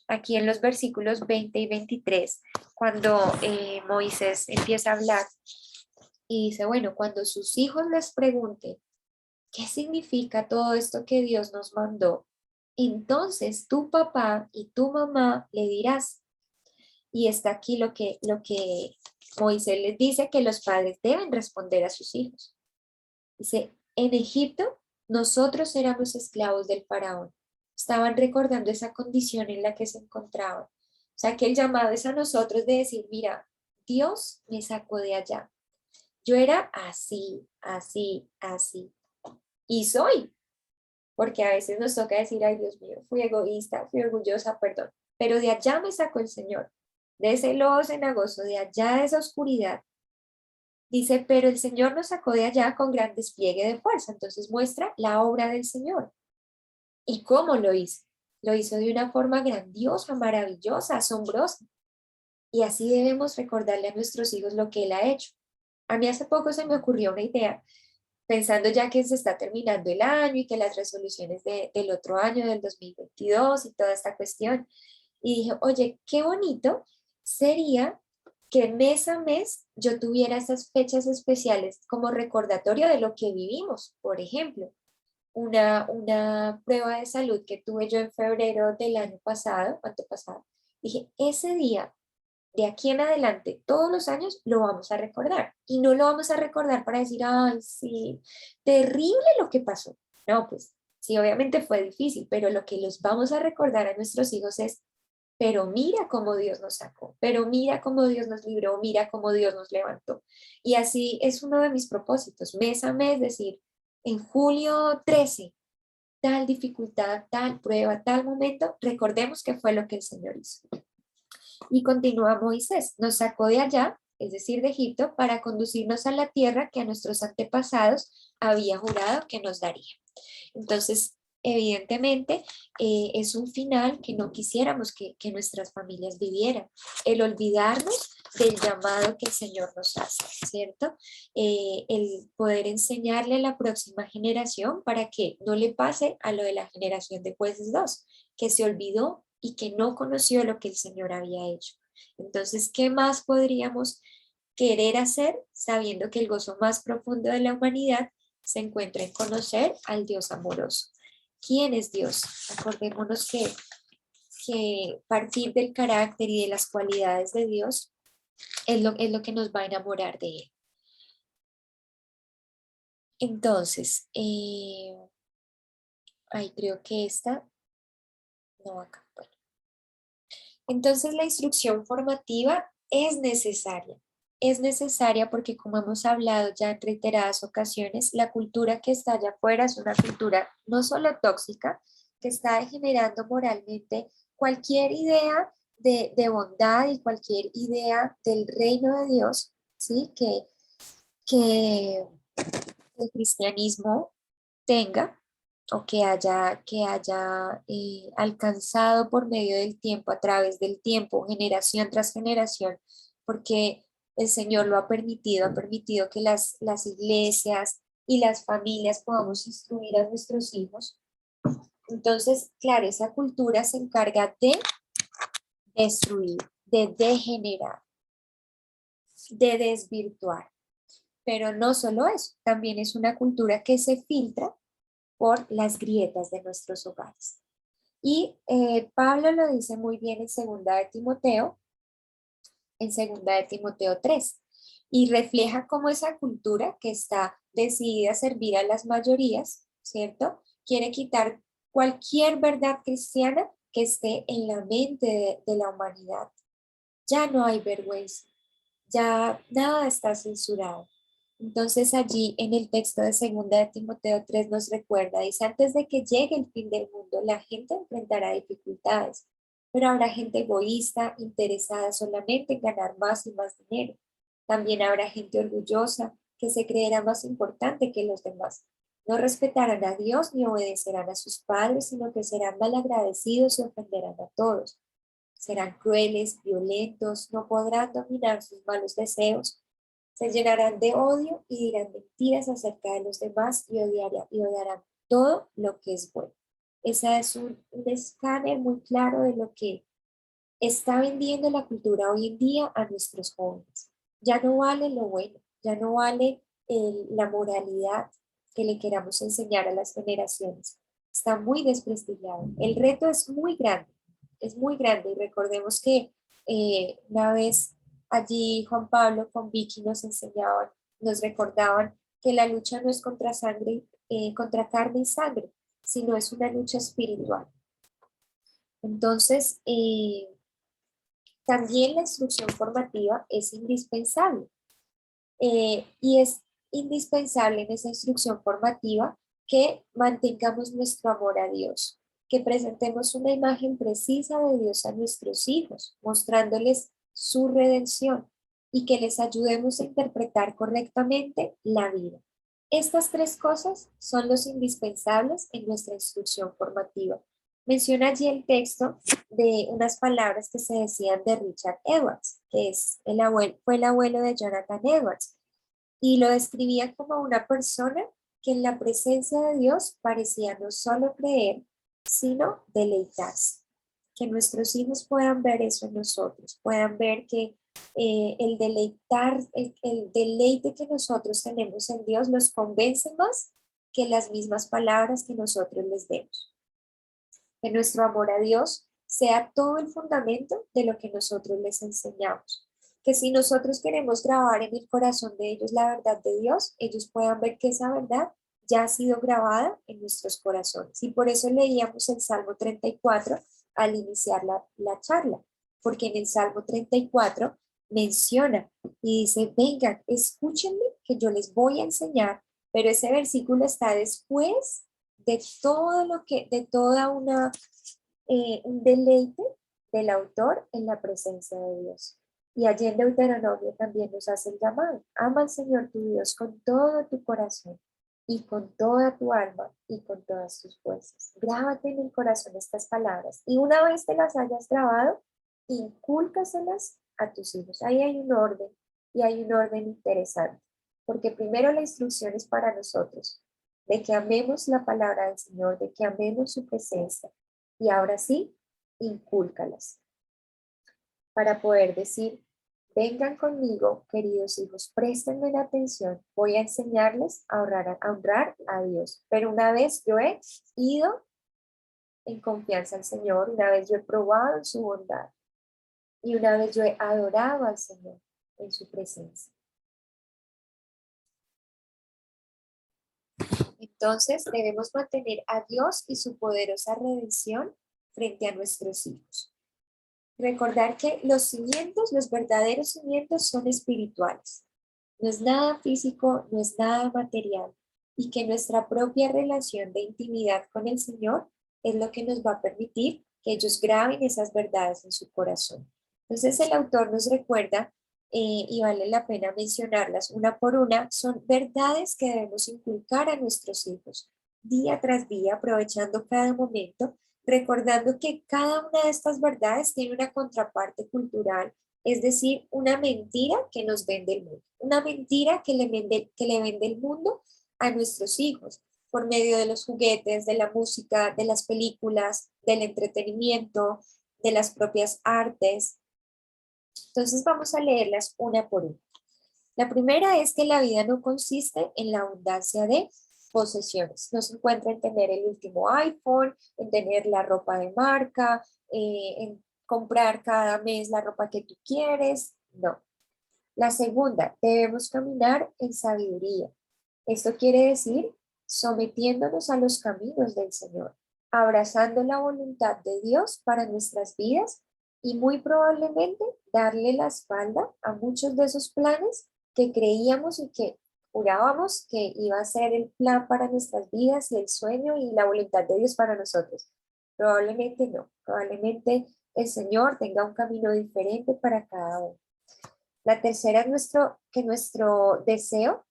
Aquí en los versículos 20 y 23, cuando Moisés empieza a hablar y dice, bueno, cuando sus hijos les pregunten, ¿qué significa todo esto que Dios nos mandó? Entonces tu papá y tu mamá le dirás, y está aquí lo que Moisés les dice que los padres deben responder a sus hijos. Dice, en Egipto nosotros éramos esclavos del faraón. Estaban recordando esa condición en la que se encontraban. O sea que el llamado es a nosotros de decir, mira, Dios me sacó de allá. Yo era así, así, así. Y soy, porque a veces nos toca decir, ay Dios mío, fui egoísta, fui orgullosa, perdón. Pero de allá me sacó el Señor, de ese lodo cenagoso, de allá de esa oscuridad. Dice, pero el Señor nos sacó de allá con gran despliegue de fuerza. Entonces muestra la obra del Señor. ¿Y cómo lo hizo? Lo hizo de una forma grandiosa, maravillosa, asombrosa. Y así debemos recordarle a nuestros hijos lo que Él ha hecho. A mí hace poco se me ocurrió una idea, pensando ya que se está terminando el año y que las resoluciones del otro año, del 2022 y toda esta cuestión. Y dije, oye, qué bonito sería que mes a mes yo tuviera esas fechas especiales como recordatorio de lo que vivimos. Por ejemplo, una prueba de salud que tuve yo en febrero del año pasado, antepasado. Dije, ese día, de aquí en adelante, todos los años lo vamos a recordar. Y no lo vamos a recordar para decir, ay, sí, terrible lo que pasó. No, pues sí, obviamente fue difícil, pero lo que los vamos a recordar a nuestros hijos es, pero mira cómo Dios nos sacó, pero mira cómo Dios nos libró, mira cómo Dios nos levantó. Y así es uno de mis propósitos, mes a mes, decir, en julio 13 tal dificultad, tal prueba, tal momento, recordemos que fue lo que el Señor hizo. Y continúa Moisés, nos sacó de allá, es decir, de Egipto, para conducirnos a la tierra que a nuestros antepasados había jurado que nos daría. Entonces, evidentemente, es un final que no quisiéramos que nuestras familias vivieran, el olvidarnos del llamado que el Señor nos hace, ¿cierto? El poder enseñarle a la próxima generación para que no le pase a lo de la generación de jueces 2, que se olvidó y que no conoció lo que el Señor había hecho. Entonces, ¿qué más podríamos querer hacer sabiendo que el gozo más profundo de la humanidad se encuentra en conocer al Dios amoroso? ¿Quién es Dios? Acordémonos que partir del carácter y de las cualidades de Dios es lo que nos va a enamorar de Él. Entonces, ay, creo que esta, no acá, bueno. Entonces la instrucción formativa es necesaria porque como hemos hablado ya en reiteradas ocasiones, la cultura que está allá afuera es una cultura no solo tóxica, que está generando moralmente cualquier idea de bondad y cualquier idea del reino de Dios, ¿sí? Que el cristianismo tenga o que haya alcanzado por medio del tiempo, a través del tiempo, generación tras generación, porque el Señor lo ha permitido que las iglesias y las familias podamos instruir a nuestros hijos. Entonces, claro, esa cultura se encarga de destruir, de degenerar, de desvirtuar. Pero no solo eso, también es una cultura que se filtra por las grietas de nuestros hogares. Y Pablo lo dice muy bien en segunda de Timoteo 3. y refleja cómo esa cultura que está decidida a servir a las mayorías, ¿cierto? Quiere quitar cualquier verdad cristiana que esté en la mente de la humanidad. Ya no hay vergüenza, ya nada está censurado. Entonces allí en el texto de 2 de Timoteo 3 nos recuerda, dice, antes de que llegue el fin del mundo, la gente enfrentará dificultades, pero habrá gente egoísta, interesada solamente en ganar más y más dinero. También habrá gente orgullosa que se creerá más importante que los demás. No respetarán a Dios ni obedecerán a sus padres, sino que serán malagradecidos y ofenderán a todos. Serán crueles, violentos, no podrán dominar sus malos deseos, se llenarán de odio y dirán mentiras acerca de los demás y odiarán todo lo que es bueno. Ese es un escáner muy claro de lo que está vendiendo la cultura hoy en día a nuestros jóvenes. Ya no vale lo bueno, ya no vale la moralidad que le queramos enseñar a las generaciones. Está muy desprestigiado. El reto es muy grande y recordemos que una vez allí Juan Pablo con Vicky nos enseñaban, nos recordaban que la lucha no es contra sangre, contra carne y sangre, sino es una lucha espiritual. Entonces, también la instrucción formativa es indispensable y es indispensable en esa instrucción formativa que mantengamos nuestro amor a Dios, que presentemos una imagen precisa de Dios a nuestros hijos, mostrándoles su redención y que les ayudemos a interpretar correctamente la vida. Estas tres cosas son los indispensables en nuestra instrucción formativa. Menciona allí el texto de unas palabras que se decían de Richard Edwards, que es fue el abuelo de Jonathan Edwards, y lo describía como una persona que en la presencia de Dios parecía no solo creer, sino deleitarse. Que nuestros hijos puedan ver eso en nosotros, puedan ver que el deleite que nosotros tenemos en Dios los convence más que las mismas palabras que nosotros les demos. Que nuestro amor a Dios sea todo el fundamento de lo que nosotros les enseñamos. Que si nosotros queremos grabar en el corazón de ellos la verdad de Dios, ellos puedan ver que esa verdad ya ha sido grabada en nuestros corazones. Y por eso leíamos el Salmo 34 al iniciar la charla, porque en el Salmo 34 menciona y dice, vengan, escúchenme que yo les voy a enseñar, pero ese versículo está después de todo lo que, de toda un deleite del autor en la presencia de Dios. Y allí en Deuteronomio también nos hace el llamado. Ama al Señor tu Dios con todo tu corazón y con toda tu alma y con todas tus fuerzas. Grábate en el corazón estas palabras y una vez te las hayas grabado, incúlcaselas a tus hijos. Ahí hay un orden y hay un orden interesante, porque primero la instrucción es para nosotros, de que amemos la palabra del Señor, de que amemos su presencia. Y ahora sí, incúlcalas para poder decir, vengan conmigo, queridos hijos, préstenme la atención, voy a enseñarles a honrar a Dios. Pero una vez yo he ido en confianza al Señor, una vez yo he probado su bondad y una vez yo he adorado al Señor en su presencia. Entonces debemos mantener a Dios y su poderosa redención frente a nuestros hijos. Recordar que los cimientos, los verdaderos cimientos son espirituales. No es nada físico, no es nada material. Y que nuestra propia relación de intimidad con el Señor es lo que nos va a permitir que ellos graben esas verdades en su corazón. Entonces el autor nos recuerda, y vale la pena mencionarlas una por una, son verdades que debemos inculcar a nuestros hijos día tras día, aprovechando cada momento, recordando que cada una de estas verdades tiene una contraparte cultural, es decir, una mentira que nos vende el mundo, una mentira que le vende el mundo a nuestros hijos por medio de los juguetes, de la música, de las películas, del entretenimiento, de las propias artes. Entonces vamos a leerlas una por una. La primera es que la vida no consiste en la abundancia de posesiones. No se encuentra en tener el último iPhone, en tener la ropa de marca, en comprar cada mes la ropa que tú quieres. No. La segunda, debemos caminar en sabiduría. Esto quiere decir sometiéndonos a los caminos del Señor, abrazando la voluntad de Dios para nuestras vidas y muy probablemente darle la espalda a muchos de esos planes que creíamos y que jurábamos que iba a ser el plan para nuestras vidas y el sueño y la voluntad de Dios para nosotros. Probablemente no, probablemente el Señor tenga un camino diferente para cada uno. La tercera es que nuestro deseo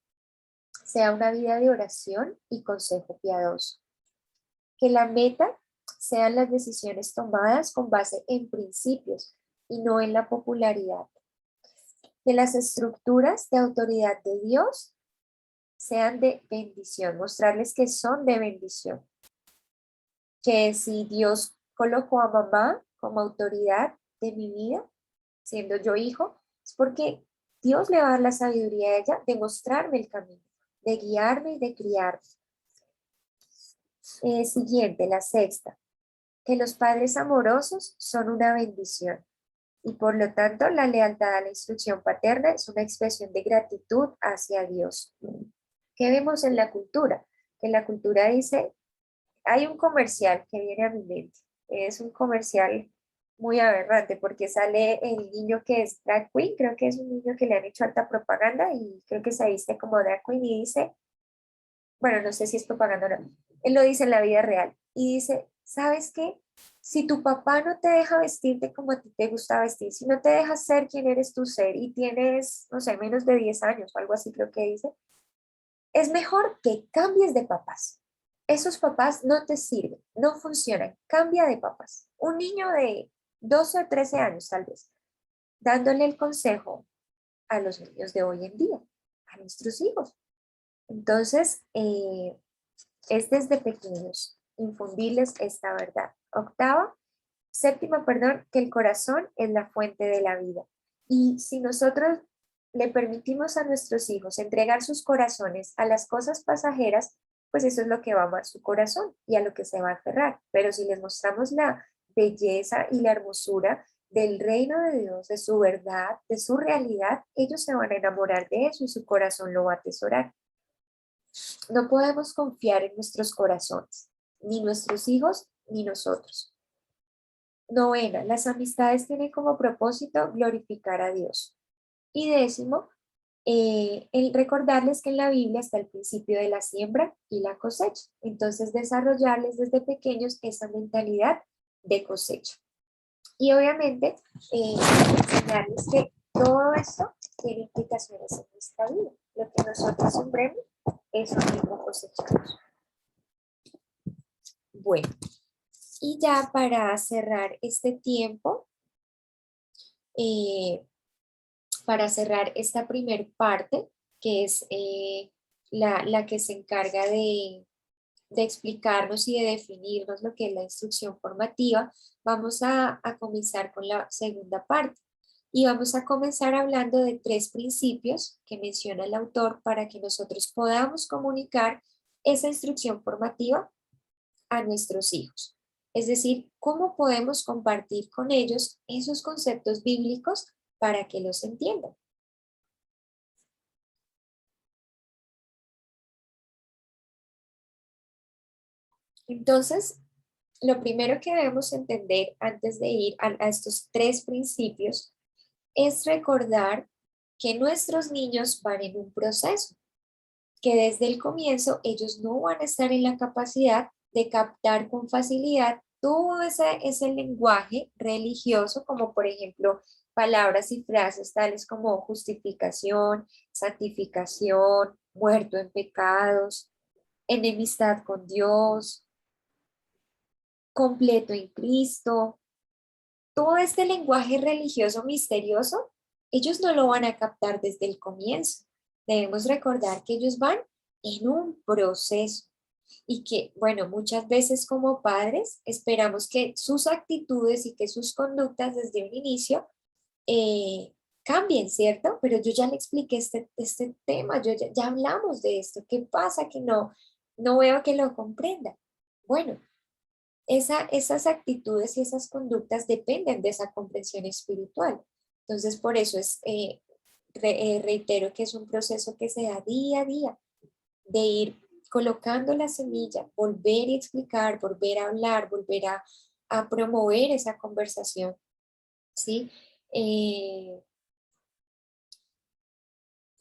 sea una vida de oración y consejo piadoso. Que la meta sean las decisiones tomadas con base en principios y no en la popularidad. Que las estructuras de autoridad de Dios sean de bendición, mostrarles que son de bendición. Que si Dios colocó a mamá como autoridad de mi vida, siendo yo hijo, es porque Dios le va a dar la sabiduría a ella de mostrarme el camino, de guiarme y de criarme. Siguiente, la sexta, que los padres amorosos son una bendición y por lo tanto la lealtad a la instrucción paterna es una expresión de gratitud hacia Dios. ¿Qué vemos en la cultura? Que la cultura dice, hay un comercial que viene a mi mente, es un comercial muy aberrante porque sale el niño que es drag queen, creo que es un niño que le han hecho alta propaganda y creo que se viste como drag queen y dice, bueno, no sé si es propaganda o no, él lo dice en la vida real y dice, ¿sabes qué? Si tu papá no te deja vestirte como a ti te gusta vestir, si no te deja ser quien eres tu ser y tienes, no sé, menos de 10 años o algo así creo que dice, es mejor que cambies de papás. Esos papás no te sirven, no funcionan. Cambia de papás. Un niño de 12 o 13 años tal vez, dándole el consejo a los niños de hoy en día, a nuestros hijos. Entonces, es desde pequeños infundirles esta verdad. Séptima, perdón, que el corazón es la fuente de la vida. Y si nosotros le permitimos a nuestros hijos entregar sus corazones a las cosas pasajeras, pues eso es lo que va a amar su corazón y a lo que se va a aferrar. Pero si les mostramos la belleza y la hermosura del reino de Dios, de su verdad, de su realidad, ellos se van a enamorar de eso y su corazón lo va a atesorar. No podemos confiar en nuestros corazones, ni nuestros hijos, ni nosotros. Novena, las amistades tienen como propósito glorificar a Dios. Y décimo, el recordarles que en la Biblia está el principio de la siembra y la cosecha. Entonces, desarrollarles desde pequeños esa mentalidad de cosecha. Y obviamente, enseñarles que todo esto tiene implicaciones en nuestra vida. Lo que nosotros sembremos, eso mismo cosechamos. Bueno, y ya para cerrar este tiempo, para cerrar esta primer parte, que es la que se encarga de explicarnos y de definirnos lo que es la instrucción formativa, vamos a comenzar con la segunda parte. Y vamos a comenzar hablando de 3 principios que menciona el autor para que nosotros podamos comunicar esa instrucción formativa a nuestros hijos. Es decir, cómo podemos compartir con ellos esos conceptos bíblicos para que los entiendan. Entonces, lo primero que debemos entender antes de ir a estos 3 principios es recordar que nuestros niños van en un proceso, que desde el comienzo ellos no van a estar en la capacidad de captar con facilidad todo ese lenguaje religioso, como por ejemplo palabras y frases tales como justificación, santificación, muerto en pecados, enemistad con Dios, completo en Cristo. Todo este lenguaje religioso misterioso, ellos no lo van a captar desde el comienzo. Debemos recordar que ellos van en un proceso y que, bueno, muchas veces como padres esperamos que sus actitudes y que sus conductas desde un inicio cambien, ¿cierto? Pero yo ya le expliqué este tema, ya hablamos de esto. ¿Qué pasa que no veo que lo comprenda? Bueno, esas actitudes y esas conductas dependen de esa comprensión espiritual. Entonces, por eso es Reitero que es un proceso que se da día a día, de ir colocando la semilla, volver y explicar, volver a hablar, volver a promover esa conversación, ¿sí? Eh,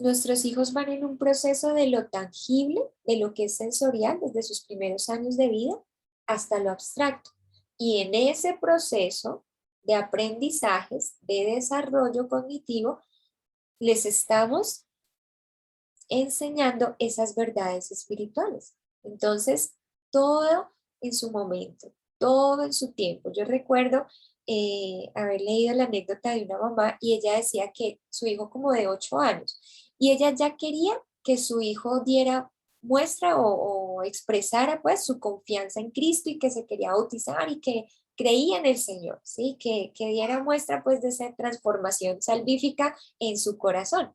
Nuestros hijos van en un proceso de lo tangible, de lo que es sensorial desde sus primeros años de vida hasta lo abstracto. Y en ese proceso de aprendizajes, de desarrollo cognitivo, les estamos enseñando esas verdades espirituales. Entonces, todo en su momento, todo en su tiempo. Yo recuerdo haber leído la anécdota de una mamá y ella decía que su hijo como de 8 años y ella ya quería que su hijo diera muestra o expresara pues su confianza en Cristo y que se quería bautizar y que creía en el Señor, ¿sí? Que diera muestra pues de esa transformación salvífica en su corazón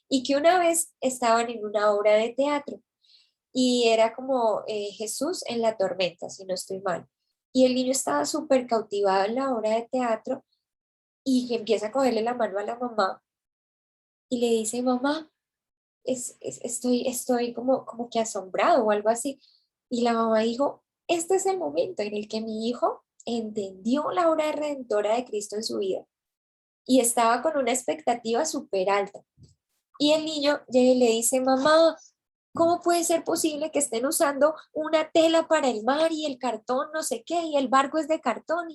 y que una vez estaban en una obra de teatro y era como Jesús en la tormenta, si no estoy mal. Y el niño estaba súper cautivado en la obra de teatro y que empieza a cogerle la mano a la mamá y le dice, mamá, estoy como que asombrado o algo así. Y la mamá dijo, este es el momento en el que mi hijo entendió la obra redentora de Cristo en su vida y estaba con una expectativa súper alta. Y el niño llega y le dice, mamá, ¿cómo puede ser posible que estén usando una tela para el mar y el cartón no sé qué y el barco es de cartón?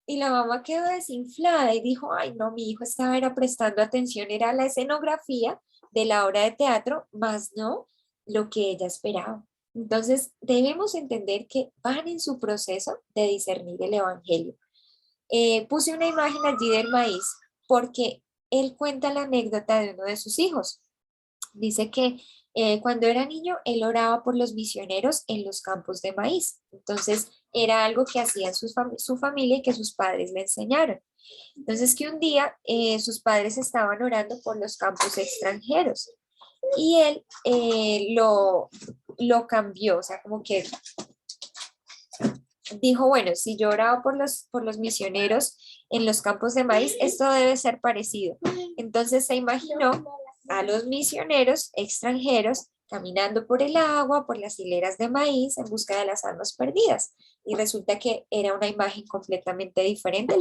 Y la mamá quedó desinflada y dijo, ay no, mi hijo estaba era prestando atención, era la escenografía de la obra de teatro, más no lo que ella esperaba. Entonces debemos entender que van en su proceso de discernir el evangelio. Puse una imagen allí del maíz porque él cuenta la anécdota de uno de sus hijos. Dice que cuando era niño, él oraba por los misioneros en los campos de maíz. Entonces, era algo que hacían su familia y que sus padres le enseñaron. Entonces, que un día sus padres estaban orando por los campos extranjeros y él lo cambió, o sea, como que dijo, bueno, si yo oraba por los misioneros en los campos de maíz, esto debe ser parecido. Entonces se imaginó a los misioneros extranjeros caminando por el agua, por las hileras de maíz en busca de las almas perdidas. Y resulta que era una imagen completamente diferente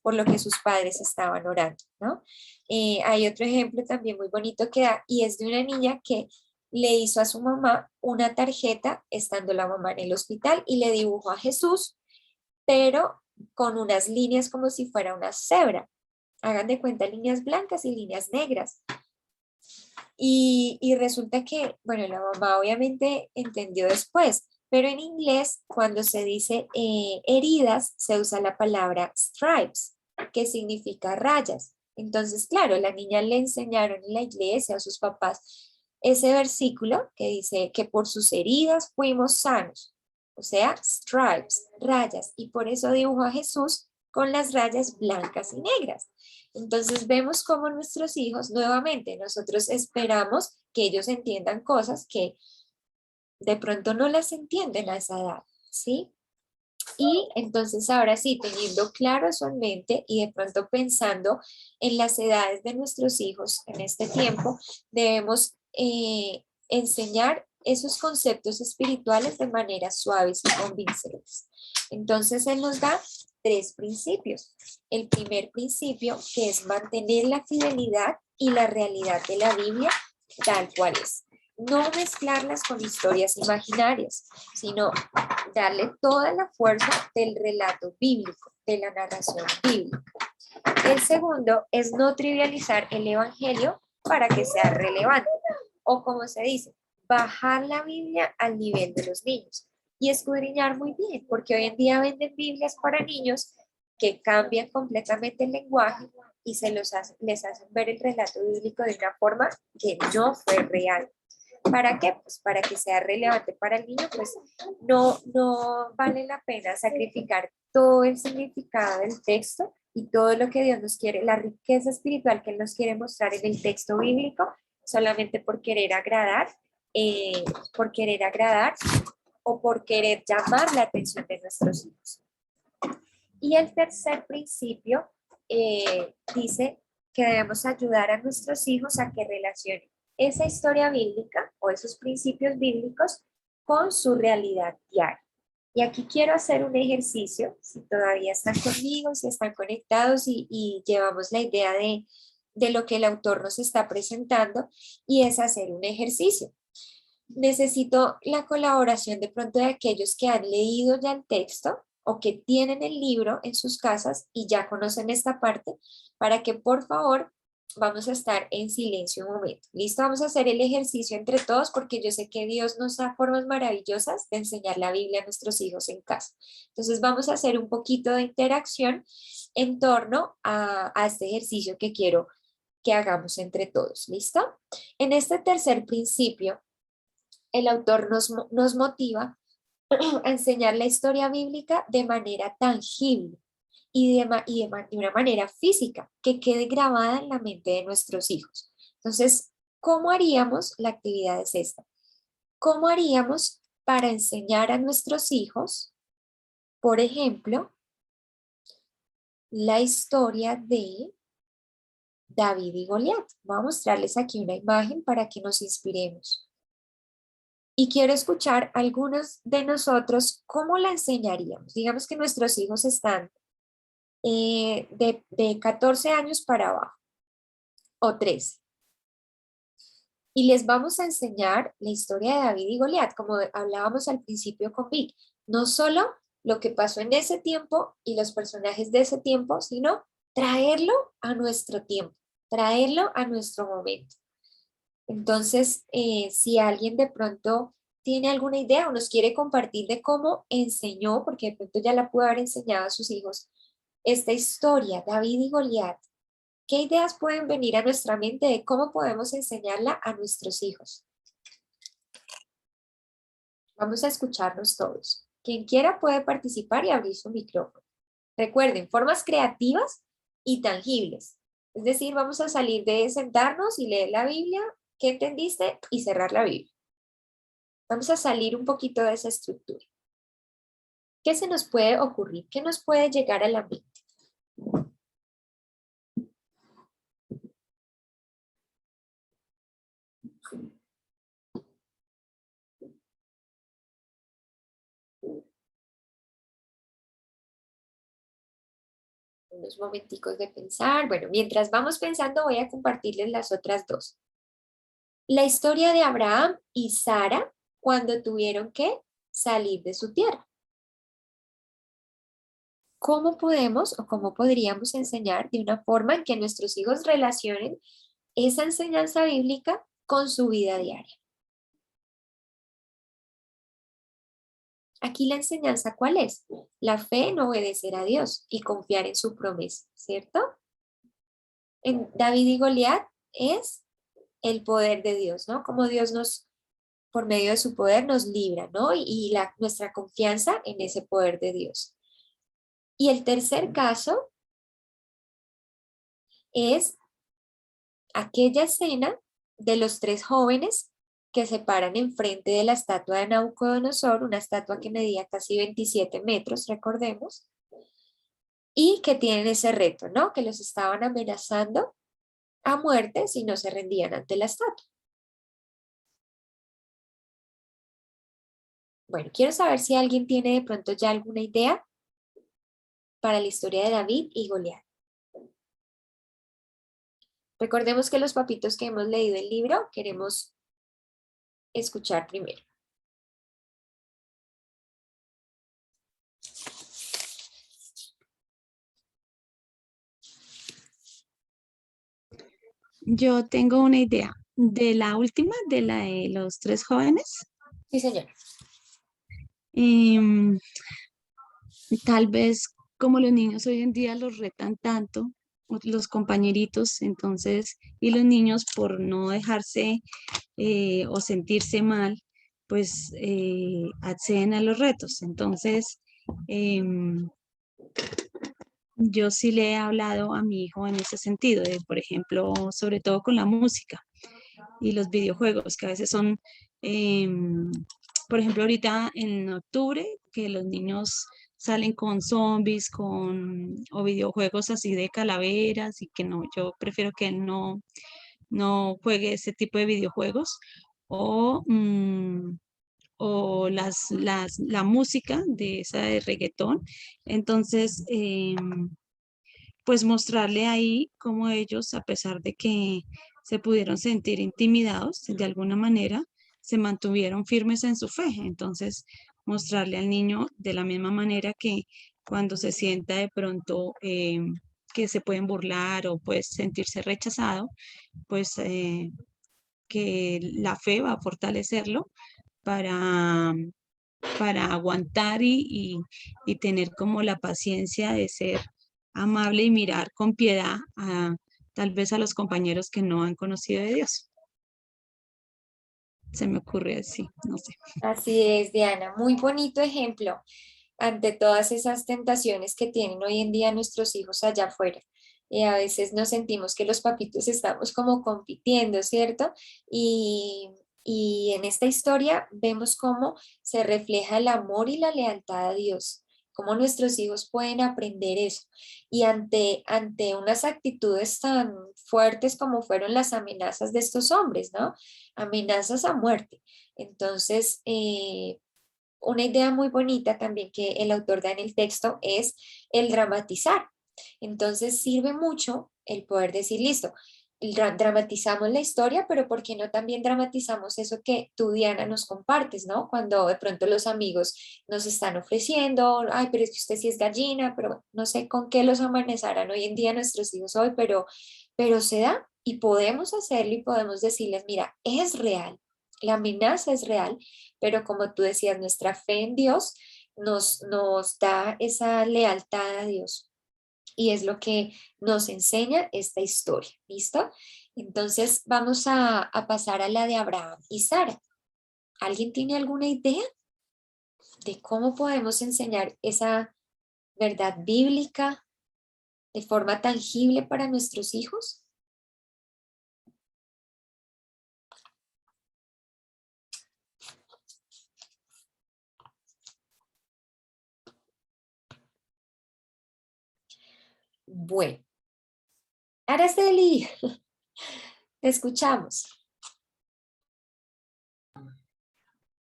por lo que sus padres estaban orando, ¿no? Hay otro ejemplo también muy bonito que da y es de una niña que le hizo a su mamá una tarjeta estando la mamá en el hospital y le dibujó a Jesús, pero con unas líneas como si fuera una cebra. Hagan de cuenta líneas blancas y líneas negras. Y resulta que, bueno, la mamá obviamente entendió después, pero en inglés cuando se dice heridas se usa la palabra stripes, que significa rayas. Entonces, claro, la niña le enseñaron en la iglesia a sus papás ese versículo que dice que por sus heridas fuimos sanos, o sea, stripes, rayas, y por eso dibujó a Jesús con las rayas blancas y negras. Entonces vemos cómo nuestros hijos, nuevamente, nosotros esperamos que ellos entiendan cosas que de pronto no las entienden a esa edad, ¿sí? Y entonces ahora sí, teniendo claro eso en mente y de pronto pensando en las edades de nuestros hijos en este tiempo, debemos enseñar esos conceptos espirituales de manera suaves y convincentes. Entonces él nos da 3 principios. El primer principio, que es mantener la fidelidad y la realidad de la Biblia tal cual es. No mezclarlas con historias imaginarias, sino darle toda la fuerza del relato bíblico, de la narración bíblica. El segundo es no trivializar el evangelio para que sea relevante, o como se dice, bajar la Biblia al nivel de los niños y escudriñar muy bien, porque hoy en día venden Biblias para niños que cambian completamente el lenguaje y les hacen ver el relato bíblico de una forma que no fue real. ¿Para qué? Pues para que sea relevante para el niño, pues no vale la pena sacrificar todo el significado del texto y todo lo que Dios nos quiere, la riqueza espiritual que Él nos quiere mostrar en el texto bíblico, solamente por querer agradar o por querer llamar la atención de nuestros hijos. Y el tercer principio dice que debemos ayudar a nuestros hijos a que relacionen esa historia bíblica o esos principios bíblicos con su realidad diaria. Y aquí quiero hacer un ejercicio, si todavía están conmigo, si están conectados y llevamos la idea de lo que el autor nos está presentando, y es hacer un ejercicio. Necesito la colaboración de pronto de aquellos que han leído ya el texto o que tienen el libro en sus casas y ya conocen esta parte, para que por favor vamos a estar en silencio un momento. ¿Listo? Vamos a hacer el ejercicio entre todos porque yo sé que Dios nos da formas maravillosas de enseñar la Biblia a nuestros hijos en casa. Entonces vamos a hacer un poquito de interacción en torno a este ejercicio que quiero que hagamos entre todos. ¿Listo? En este tercer principio, el autor nos motiva a enseñar la historia bíblica de manera tangible de una manera física, que quede grabada en la mente de nuestros hijos. Entonces, ¿cómo haríamos? La actividad es esta. ¿Cómo haríamos para enseñar a nuestros hijos, por ejemplo, la historia de David y Goliat? Voy a mostrarles aquí una imagen para que nos inspiremos. Y quiero escuchar a algunos de nosotros cómo la enseñaríamos. Digamos que nuestros hijos están de 14 años para abajo o 13. Y les vamos a enseñar la historia de David y Goliat, como hablábamos al principio con Vic. No solo lo que pasó en ese tiempo y los personajes de ese tiempo, sino traerlo a nuestro tiempo, traerlo a nuestro momento. Entonces, si alguien de pronto tiene alguna idea o nos quiere compartir de cómo enseñó, porque de pronto ya la pudo haber enseñado a sus hijos, esta historia, David y Goliat, ¿qué ideas pueden venir a nuestra mente de cómo podemos enseñarla a nuestros hijos? Vamos a escucharnos todos. Quien quiera puede participar y abrir su micrófono. Recuerden, formas creativas y tangibles. Es decir, vamos a salir de sentarnos y leer la Biblia, ¿qué entendiste? Y cerrar la Biblia. Vamos a salir un poquito de esa estructura. ¿Qué se nos puede ocurrir? ¿Qué nos puede llegar a la mente? Unos momenticos de pensar. Bueno, mientras vamos pensando, voy a compartirles las otras dos. La historia de Abraham y Sara cuando tuvieron que salir de su tierra. ¿Cómo podemos o cómo podríamos enseñar de una forma en que nuestros hijos relacionen esa enseñanza bíblica con su vida diaria? Aquí la enseñanza, ¿cuál es? La fe en obedecer a Dios y confiar en su promesa, ¿cierto? En David y Goliat es el poder de Dios, ¿no? Como Dios por medio de su poder, nos libra, ¿no? Nuestra confianza en ese poder de Dios. Y el tercer caso es aquella escena de los tres jóvenes que se paran enfrente de la estatua de Nabucodonosor, una estatua que medía casi 27 metros, recordemos, y que tienen ese reto, ¿no? Que los estaban amenazando a muerte si no se rendían ante la estatua. Bueno, quiero saber si alguien tiene de pronto ya alguna idea para la historia de David y Goliat. Recordemos que los papitos que hemos leído el libro queremos escuchar primero. Yo tengo una idea de la última, de la de los tres jóvenes. Sí, señor. Em, Tal vez como los niños hoy en día los retan tanto, los compañeritos, entonces, y los niños por no dejarse o sentirse mal, pues acceden a los retos. Entonces, em, yo sí le he hablado a mi hijo en ese sentido, de, por ejemplo, sobre todo con la música y los videojuegos, que a veces son, em, por ejemplo, ahorita en octubre, que los niños salen con zombies, o videojuegos así de calaveras, y que no, yo prefiero que él no juegue ese tipo de videojuegos. O, la música de esa de reggaetón. Entonces, pues mostrarle ahí cómo ellos, a pesar de que se pudieron sentir intimidados de alguna manera, se mantuvieron firmes en su fe. Entonces, mostrarle al niño de la misma manera que cuando se sienta de pronto que se pueden burlar o pues sentirse rechazado, pues que la fe va a fortalecerlo para, para aguantar y tener como la paciencia de ser amable y mirar con piedad tal vez a los compañeros que no han conocido de Dios. Se me ocurre así, no sé. Así es, Diana, muy bonito ejemplo ante todas esas tentaciones que tienen hoy en día nuestros hijos allá afuera. Y a veces nos sentimos que los papitos estamos como compitiendo, ¿cierto? Y en esta historia vemos cómo se refleja el amor y la lealtad a Dios, cómo nuestros hijos pueden aprender eso. Y ante unas actitudes tan fuertes como fueron las amenazas de estos hombres, ¿no? Amenazas a muerte. Entonces, una idea muy bonita también que el autor da en el texto es el dramatizar. Entonces sirve mucho el poder decir, listo, dramatizamos la historia, pero ¿por qué no también dramatizamos eso que tú, Diana, nos compartes, ¿no? Cuando de pronto los amigos nos están ofreciendo, ay, pero es que usted sí es gallina, pero no sé con qué los amenazarán hoy en día nuestros hijos hoy, pero se da y podemos hacerlo y podemos decirles, mira, es real, la amenaza es real, pero como tú decías, nuestra fe en Dios nos da esa lealtad a Dios y es lo que nos enseña esta historia, ¿listo? Entonces vamos a pasar a la de Abraham y Sara. ¿Alguien tiene alguna idea de cómo podemos enseñar esa verdad bíblica de forma tangible para nuestros hijos? Bueno, Araceli, te escuchamos.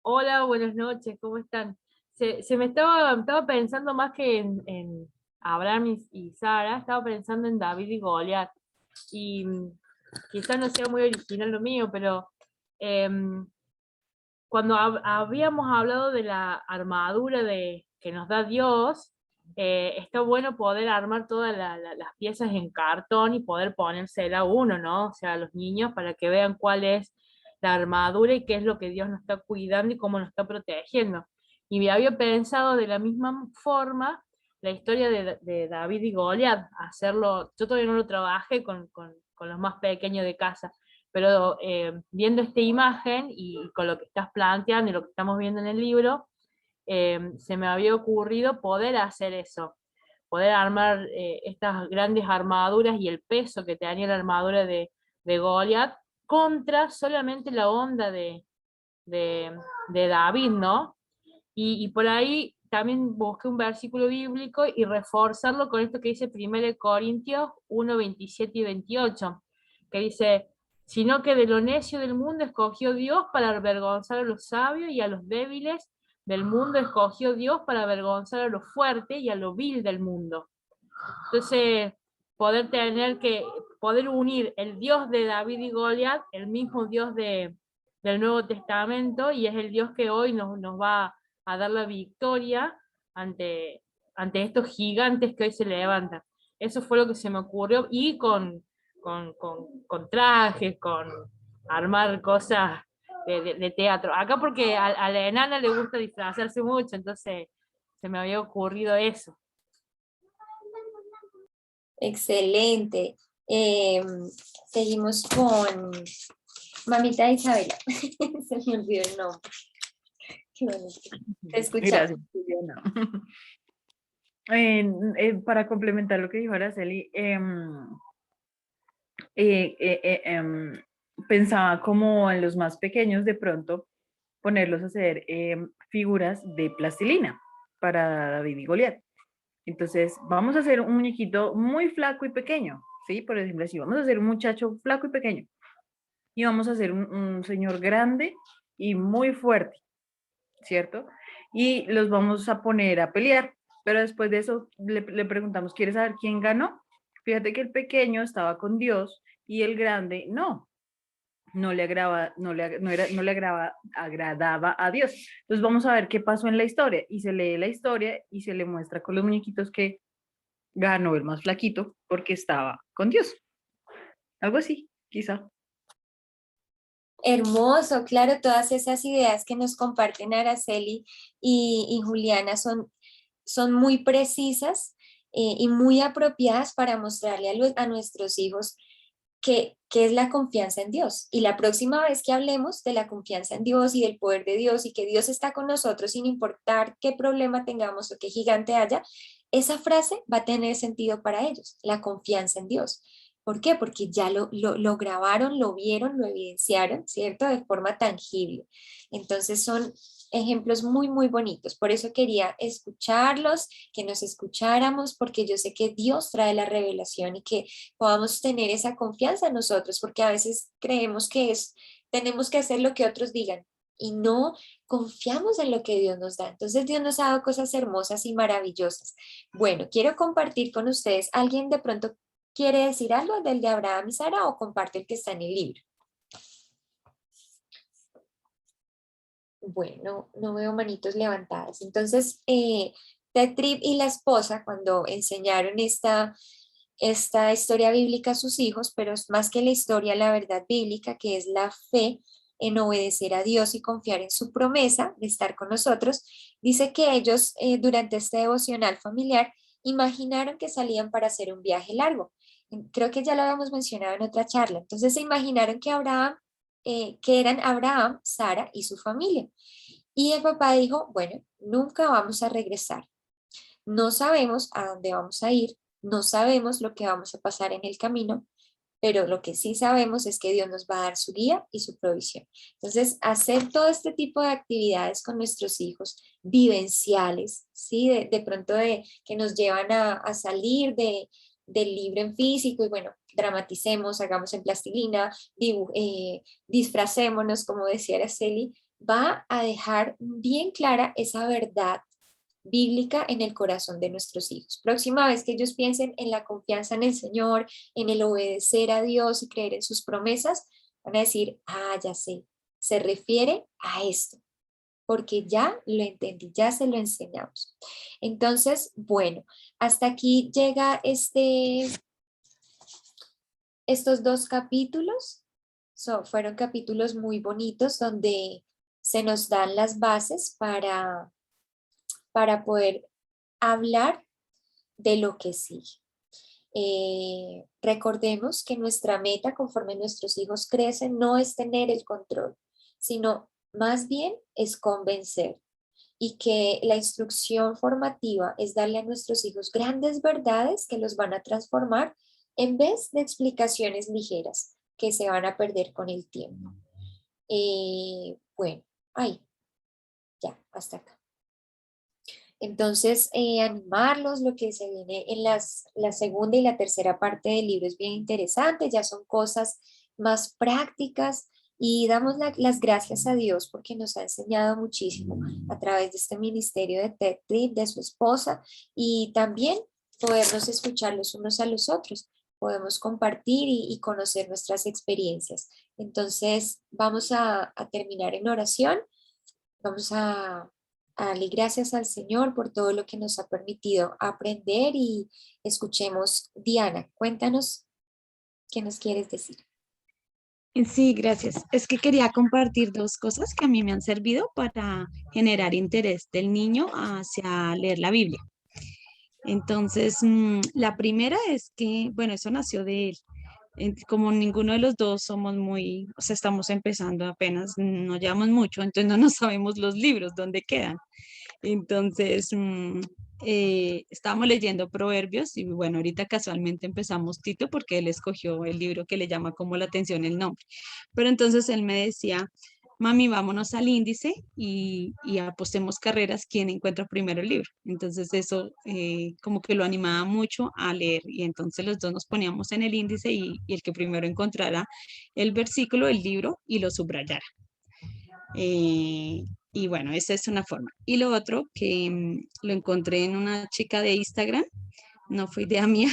Hola, buenas noches, ¿cómo están? Se me estaba pensando más que en Abraham y Sara, estaba pensando en David y Goliat. Y quizás no sea muy original lo mío, pero em, cuando habíamos hablado de la armadura que nos da Dios, está bueno poder armar todas las piezas en cartón y poder ponérsela a uno, ¿no? O sea, a los niños para que vean cuál es la armadura y qué es lo que Dios nos está cuidando y cómo nos está protegiendo. Y me había pensado de la misma forma la historia de David y Goliat, hacerlo, yo todavía no lo trabajé con los más pequeños de casa, pero viendo esta imagen y con lo que estás planteando y lo que estamos viendo en el libro, se me había ocurrido poder hacer eso, poder armar estas grandes armaduras y el peso que tenía la armadura de Goliath contra solamente la onda de, de David, ¿no? Y por ahí también busqué un versículo bíblico y reforzarlo con esto que dice 1 Corintios 1, 27 y 28, que dice, sino que de lo necio del mundo escogió Dios para avergonzar a los sabios y a los débiles del mundo escogió Dios para avergonzar a lo fuerte y a lo vil del mundo. Entonces, poder unir el Dios de David y Goliat, el mismo Dios del Nuevo Testamento, y es el Dios que hoy nos va a dar la victoria ante estos gigantes que hoy se levantan. Eso fue lo que se me ocurrió, y con trajes, con armar cosas de teatro. Acá porque a la enana le gusta disfrazarse mucho, entonces se me había ocurrido eso. Excelente. Seguimos con mamita Isabela. Se me olvidó el nombre. Qué bonito. Te escuchamos. Gracias, Juliana. Para complementar lo que dijo Araceli, pensaba como en los más pequeños de pronto ponerlos a hacer figuras de plastilina. para David y Goliat. Entonces, vamos a hacer un muñequito muy flaco y pequeño, ¿sí? Por ejemplo, así, vamos a hacer un muchacho flaco y pequeño. Y vamos a hacer un señor grande y muy fuerte, ¿cierto? Y los vamos a poner a pelear. Pero después de eso le preguntamos, ¿quieres saber quién ganó? Fíjate que el pequeño estaba con Dios y el grande no le agradaba, no le agradaba a Dios. Entonces vamos a ver qué pasó en la historia. Y se lee la historia y se le muestra con los muñequitos que ganó el más flaquito porque estaba con Dios. Algo así, quizá. Hermoso, claro, todas esas ideas que nos comparten Araceli y Juliana son muy precisas y muy apropiadas para mostrarle a nuestros hijos qué es la confianza en Dios. Y la próxima vez que hablemos de la confianza en Dios y del poder de Dios y que Dios está con nosotros sin importar qué problema tengamos o qué gigante haya, esa frase va a tener sentido para ellos, la confianza en Dios. ¿Por qué? Porque ya lo grabaron, lo vieron, lo evidenciaron, ¿cierto? De forma tangible. Entonces son ejemplos muy, muy bonitos. Por eso quería escucharlos, que nos escucháramos, porque yo sé que Dios trae la revelación y que podamos tener esa confianza en nosotros, porque a veces creemos que tenemos que hacer lo que otros digan y no confiamos en lo que Dios nos da. Entonces Dios nos ha dado cosas hermosas y maravillosas. Bueno, quiero compartir con ustedes. ¿Alguien de pronto quiere decir algo del de Abraham y Sara o comparte el que está en el libro? Bueno, no veo manitos levantadas. Entonces, Ted Tripp y la esposa, cuando enseñaron esta historia bíblica a sus hijos, pero es más que la historia, la verdad bíblica, que es la fe en obedecer a Dios y confiar en su promesa de estar con nosotros, dice que ellos durante este devocional familiar imaginaron que salían para hacer un viaje largo. Creo que ya lo habíamos mencionado en otra charla. Entonces se imaginaron que eran Abraham, Sara y su familia. Y el papá dijo, bueno, nunca vamos a regresar. No sabemos a dónde vamos a ir, no sabemos lo que vamos a pasar en el camino, pero lo que sí sabemos es que Dios nos va a dar su guía y su provisión. Entonces, hacer todo este tipo de actividades con nuestros hijos, vivenciales, ¿sí? De pronto que nos llevan a salir del libro en físico y bueno, dramaticemos, hagamos en plastilina, disfracémonos, como decía Araceli, va a dejar bien clara esa verdad bíblica en el corazón de nuestros hijos. Próxima vez que ellos piensen en la confianza en el Señor, en el obedecer a Dios y creer en sus promesas, van a decir, ah, ya sé, se refiere a esto, porque ya lo entendí, ya se lo enseñamos. Entonces, bueno, hasta aquí llega estos dos capítulos. Fueron capítulos muy bonitos donde se nos dan las bases para poder hablar de lo que sigue. Recordemos que nuestra meta conforme nuestros hijos crecen no es tener el control, sino más bien es convencer y que la instrucción formativa es darle a nuestros hijos grandes verdades que los van a transformar en vez de explicaciones ligeras que se van a perder con el tiempo. Bueno, ahí, ya, hasta acá. Entonces, animarlos, lo que se viene en la segunda y la tercera parte del libro es bien interesante, ya son cosas más prácticas y damos las gracias a Dios porque nos ha enseñado muchísimo a través de este ministerio de Ted Tripp, de su esposa y también podernos escuchar los unos a los otros, podemos compartir y conocer nuestras experiencias. Entonces, vamos a terminar en oración, vamos a darle gracias al Señor por todo lo que nos ha permitido aprender y escuchemos. Diana, cuéntanos qué nos quieres decir. Sí, gracias. Es que quería compartir dos cosas que a mí me han servido para generar interés del niño hacia leer la Biblia. Entonces, la primera es que, bueno, eso nació de él. Como ninguno de los dos somos muy, o sea, estamos empezando apenas, no llevamos mucho, entonces no nos sabemos los libros, dónde quedan. Entonces, estábamos leyendo Proverbios y bueno, ahorita casualmente empezamos Tito porque él escogió el libro que le llama como la atención el nombre. Pero entonces él me decía, mami, vámonos al índice y apostemos carreras quién encuentra primero el libro. Entonces eso como que lo animaba mucho a leer y entonces los dos nos poníamos en el índice y el que primero encontrara el versículo, el libro y lo subrayara. Y bueno, esa es una forma. Y lo otro que lo encontré en una chica de Instagram, no fue idea mía,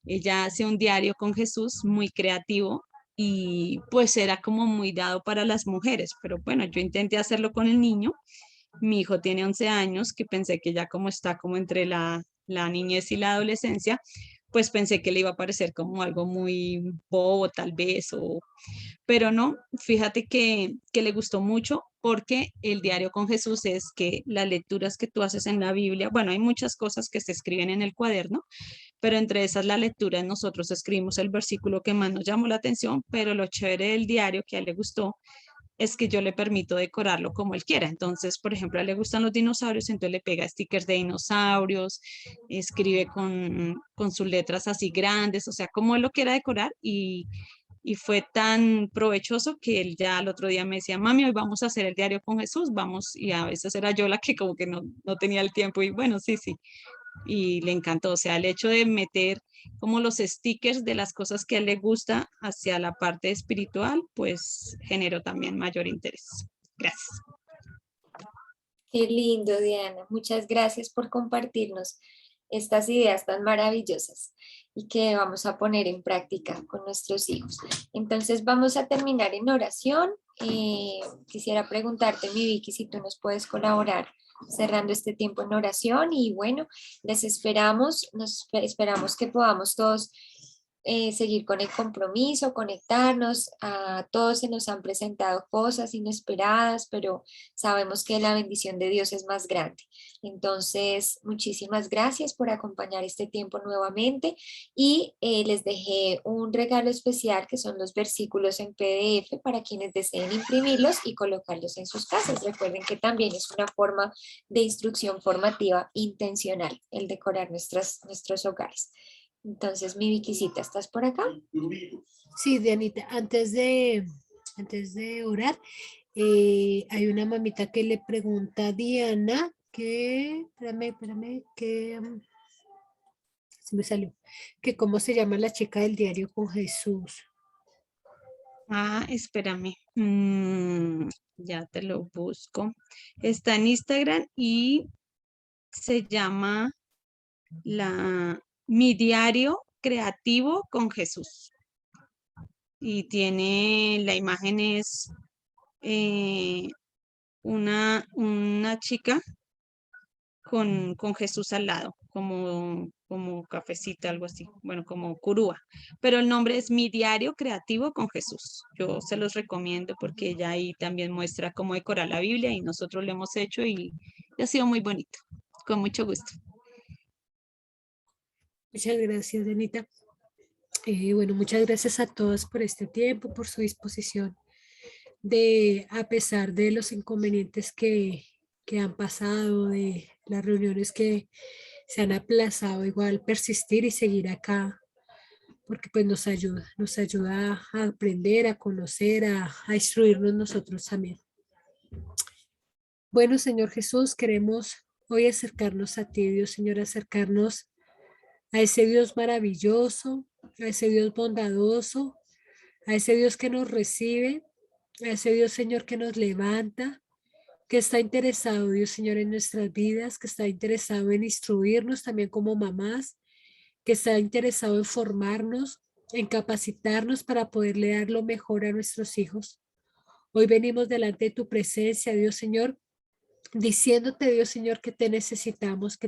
ella hace un diario con Jesús muy creativo y pues era como muy dado para las mujeres, pero bueno, yo intenté hacerlo con el niño. Mi hijo tiene 11 años, que pensé que ya como está como entre la niñez y la adolescencia, pues pensé que le iba a parecer como algo muy bobo tal vez, pero no, fíjate que le gustó mucho porque el diario con Jesús es que las lecturas que tú haces en la Biblia, bueno, hay muchas cosas que se escriben en el cuaderno, pero entre esas la lectura nosotros escribimos el versículo que más nos llamó la atención, pero lo chévere del diario que a él le gustó es que yo le permito decorarlo como él quiera. Entonces, por ejemplo, a él le gustan los dinosaurios, entonces le pega stickers de dinosaurios, escribe con sus letras así grandes, o sea, como él lo quiera decorar y fue tan provechoso que él ya al otro día me decía, mami, hoy vamos a hacer el diario con Jesús, vamos, y a veces era yo la que como que no tenía el tiempo y bueno, sí, sí, y le encantó. O sea, el hecho de meter como los stickers de las cosas que a él le gusta hacia la parte espiritual, pues generó también mayor interés. Gracias. Qué lindo, Diana. Muchas gracias por compartirnos estas ideas tan maravillosas y que vamos a poner en práctica con nuestros hijos. Entonces vamos a terminar en oración. Quisiera preguntarte, mi Vicky, si tú nos puedes colaborar cerrando este tiempo en oración y bueno, les esperamos, esperamos que podamos todos seguir con el compromiso, conectarnos. A todos se nos han presentado cosas inesperadas, pero sabemos que la bendición de Dios es más grande. Entonces, muchísimas gracias por acompañar este tiempo nuevamente y les dejé un regalo especial que son los versículos en PDF para quienes deseen imprimirlos y colocarlos en sus casas. Recuerden que también es una forma de instrucción formativa intencional el decorar nuestros hogares. Entonces, mi Viquisita, ¿estás por acá? Sí, Dianita, antes de orar, hay una mamita que le pregunta a Diana espérame, se me salió, que cómo se llama la chica del diario con Jesús. Ah, espérame. Ya te lo busco. Está en Instagram y se llama Mi Diario Creativo con Jesús. Y tiene, la imagen es una chica con Jesús al lado, como cafecita, algo así, bueno, como curúa. Pero el nombre es Mi Diario Creativo con Jesús. Yo se los recomiendo porque ella ahí también muestra cómo decorar la Biblia y nosotros lo hemos hecho y ha sido muy bonito. Con mucho gusto. Muchas gracias, Dianita. Bueno, muchas gracias a todos por este tiempo, por su disposición a pesar de los inconvenientes que han pasado, de las reuniones que se han aplazado, igual persistir y seguir acá, porque pues nos ayuda a aprender, a conocer, a instruirnos nosotros también. Bueno, Señor Jesús, queremos hoy acercarnos a ti, Dios, Señor, acercarnos a ese Dios maravilloso, a ese Dios bondadoso, a ese Dios que nos recibe, a ese Dios, Señor, que nos levanta, que está interesado, Dios, Señor, en nuestras vidas, que está interesado en instruirnos también como mamás, que está interesado en formarnos, en capacitarnos para poderle dar lo mejor a nuestros hijos. Hoy venimos delante de tu presencia, Dios, Señor, diciéndote, Dios, Señor, que te necesitamos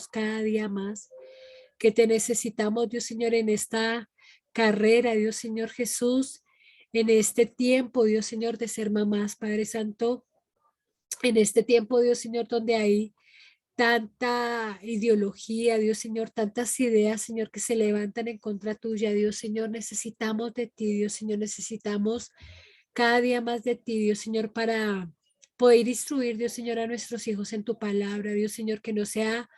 cada día más, que te necesitamos, Dios, Señor, en esta carrera, Dios, Señor Jesús, en este tiempo, Dios, Señor, de ser mamás, Padre Santo, en este tiempo, Dios, Señor, donde hay tanta ideología, Dios, Señor, tantas ideas, Señor, que se levantan en contra tuya, Dios, Señor, necesitamos de ti, Dios, Señor, necesitamos cada día más de ti, Dios, Señor, para poder instruir, Dios, Señor, a nuestros hijos en tu palabra, Dios, Señor, que no sea,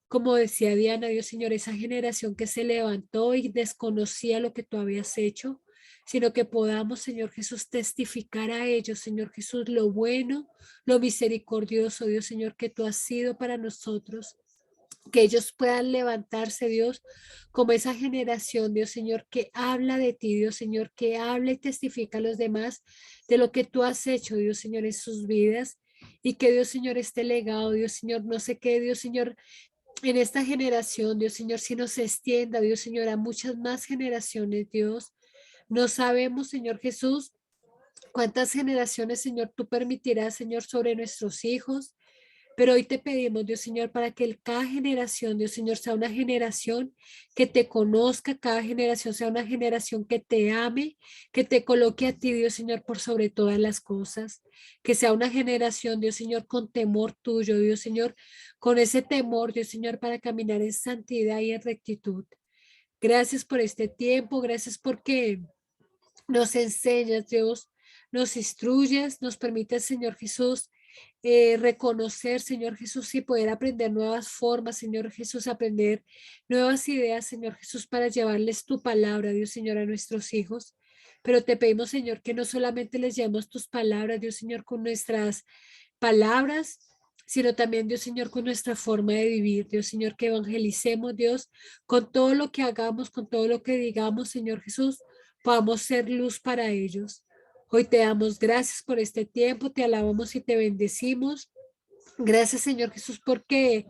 como decía Diana, Dios, Señor, esa generación que se levantó y desconocía lo que tú habías hecho, sino que podamos, Señor Jesús, testificar a ellos, Señor Jesús, lo bueno, lo misericordioso, Dios Señor, que tú has sido para nosotros. Que ellos puedan levantarse, Dios, como esa generación, Dios Señor, que habla de ti, Dios Señor, que habla y testifica a los demás de lo que tú has hecho, Dios Señor, en sus vidas. Y que Dios Señor, este legado, Dios Señor, no sé qué, Dios Señor, en esta generación, Dios Señor, si nos extienda, Dios Señor, a muchas más generaciones, Dios. No sabemos, Señor Jesús, cuántas generaciones, Señor, tú permitirás, Señor, sobre nuestros hijos. Pero hoy te pedimos, Dios Señor, para que cada generación, Dios Señor, sea una generación que te conozca, cada generación sea una generación que te ame, que te coloque a ti, Dios Señor, por sobre todas las cosas. Que sea una generación, Dios Señor, con temor tuyo, Dios Señor, con ese temor, Dios Señor, para caminar en santidad y en rectitud. Gracias por este tiempo, gracias porque nos enseñas, Dios, nos instruyes, nos permites, Señor Jesús, reconocer, Señor Jesús, y poder aprender nuevas formas, Señor Jesús, aprender nuevas ideas, Señor Jesús, para llevarles tu palabra, Dios Señor, a nuestros hijos. Pero te pedimos, Señor, que no solamente les llevemos tus palabras, Dios Señor, con nuestras palabras, sino también, Dios Señor, con nuestra forma de vivir, Dios Señor, que evangelicemos, Dios, con todo lo que hagamos, con todo lo que digamos, Señor Jesús, podamos ser luz para ellos. Hoy te damos gracias por este tiempo, te alabamos y te bendecimos. Gracias, Señor Jesús, porque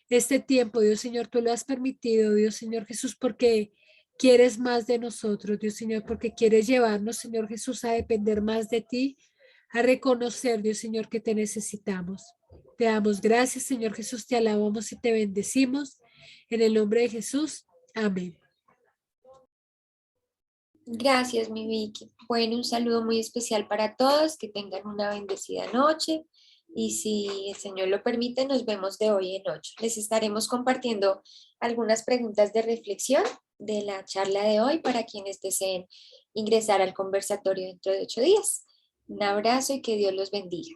este tiempo, Dios Señor, tú lo has permitido, Dios Señor Jesús, porque quieres más de nosotros, Dios Señor, porque quieres llevarnos, Señor Jesús, a depender más de ti, a reconocer, Dios Señor, que te necesitamos. Te damos gracias, Señor Jesús, te alabamos y te bendecimos. En el nombre de Jesús, amén. Gracias, mi Vicky. Bueno, un saludo muy especial para todos, que tengan una bendecida noche y si el Señor lo permite, nos vemos de hoy en 8. Les estaremos compartiendo algunas preguntas de reflexión de la charla de hoy para quienes deseen ingresar al conversatorio dentro de 8 días. Un abrazo y que Dios los bendiga.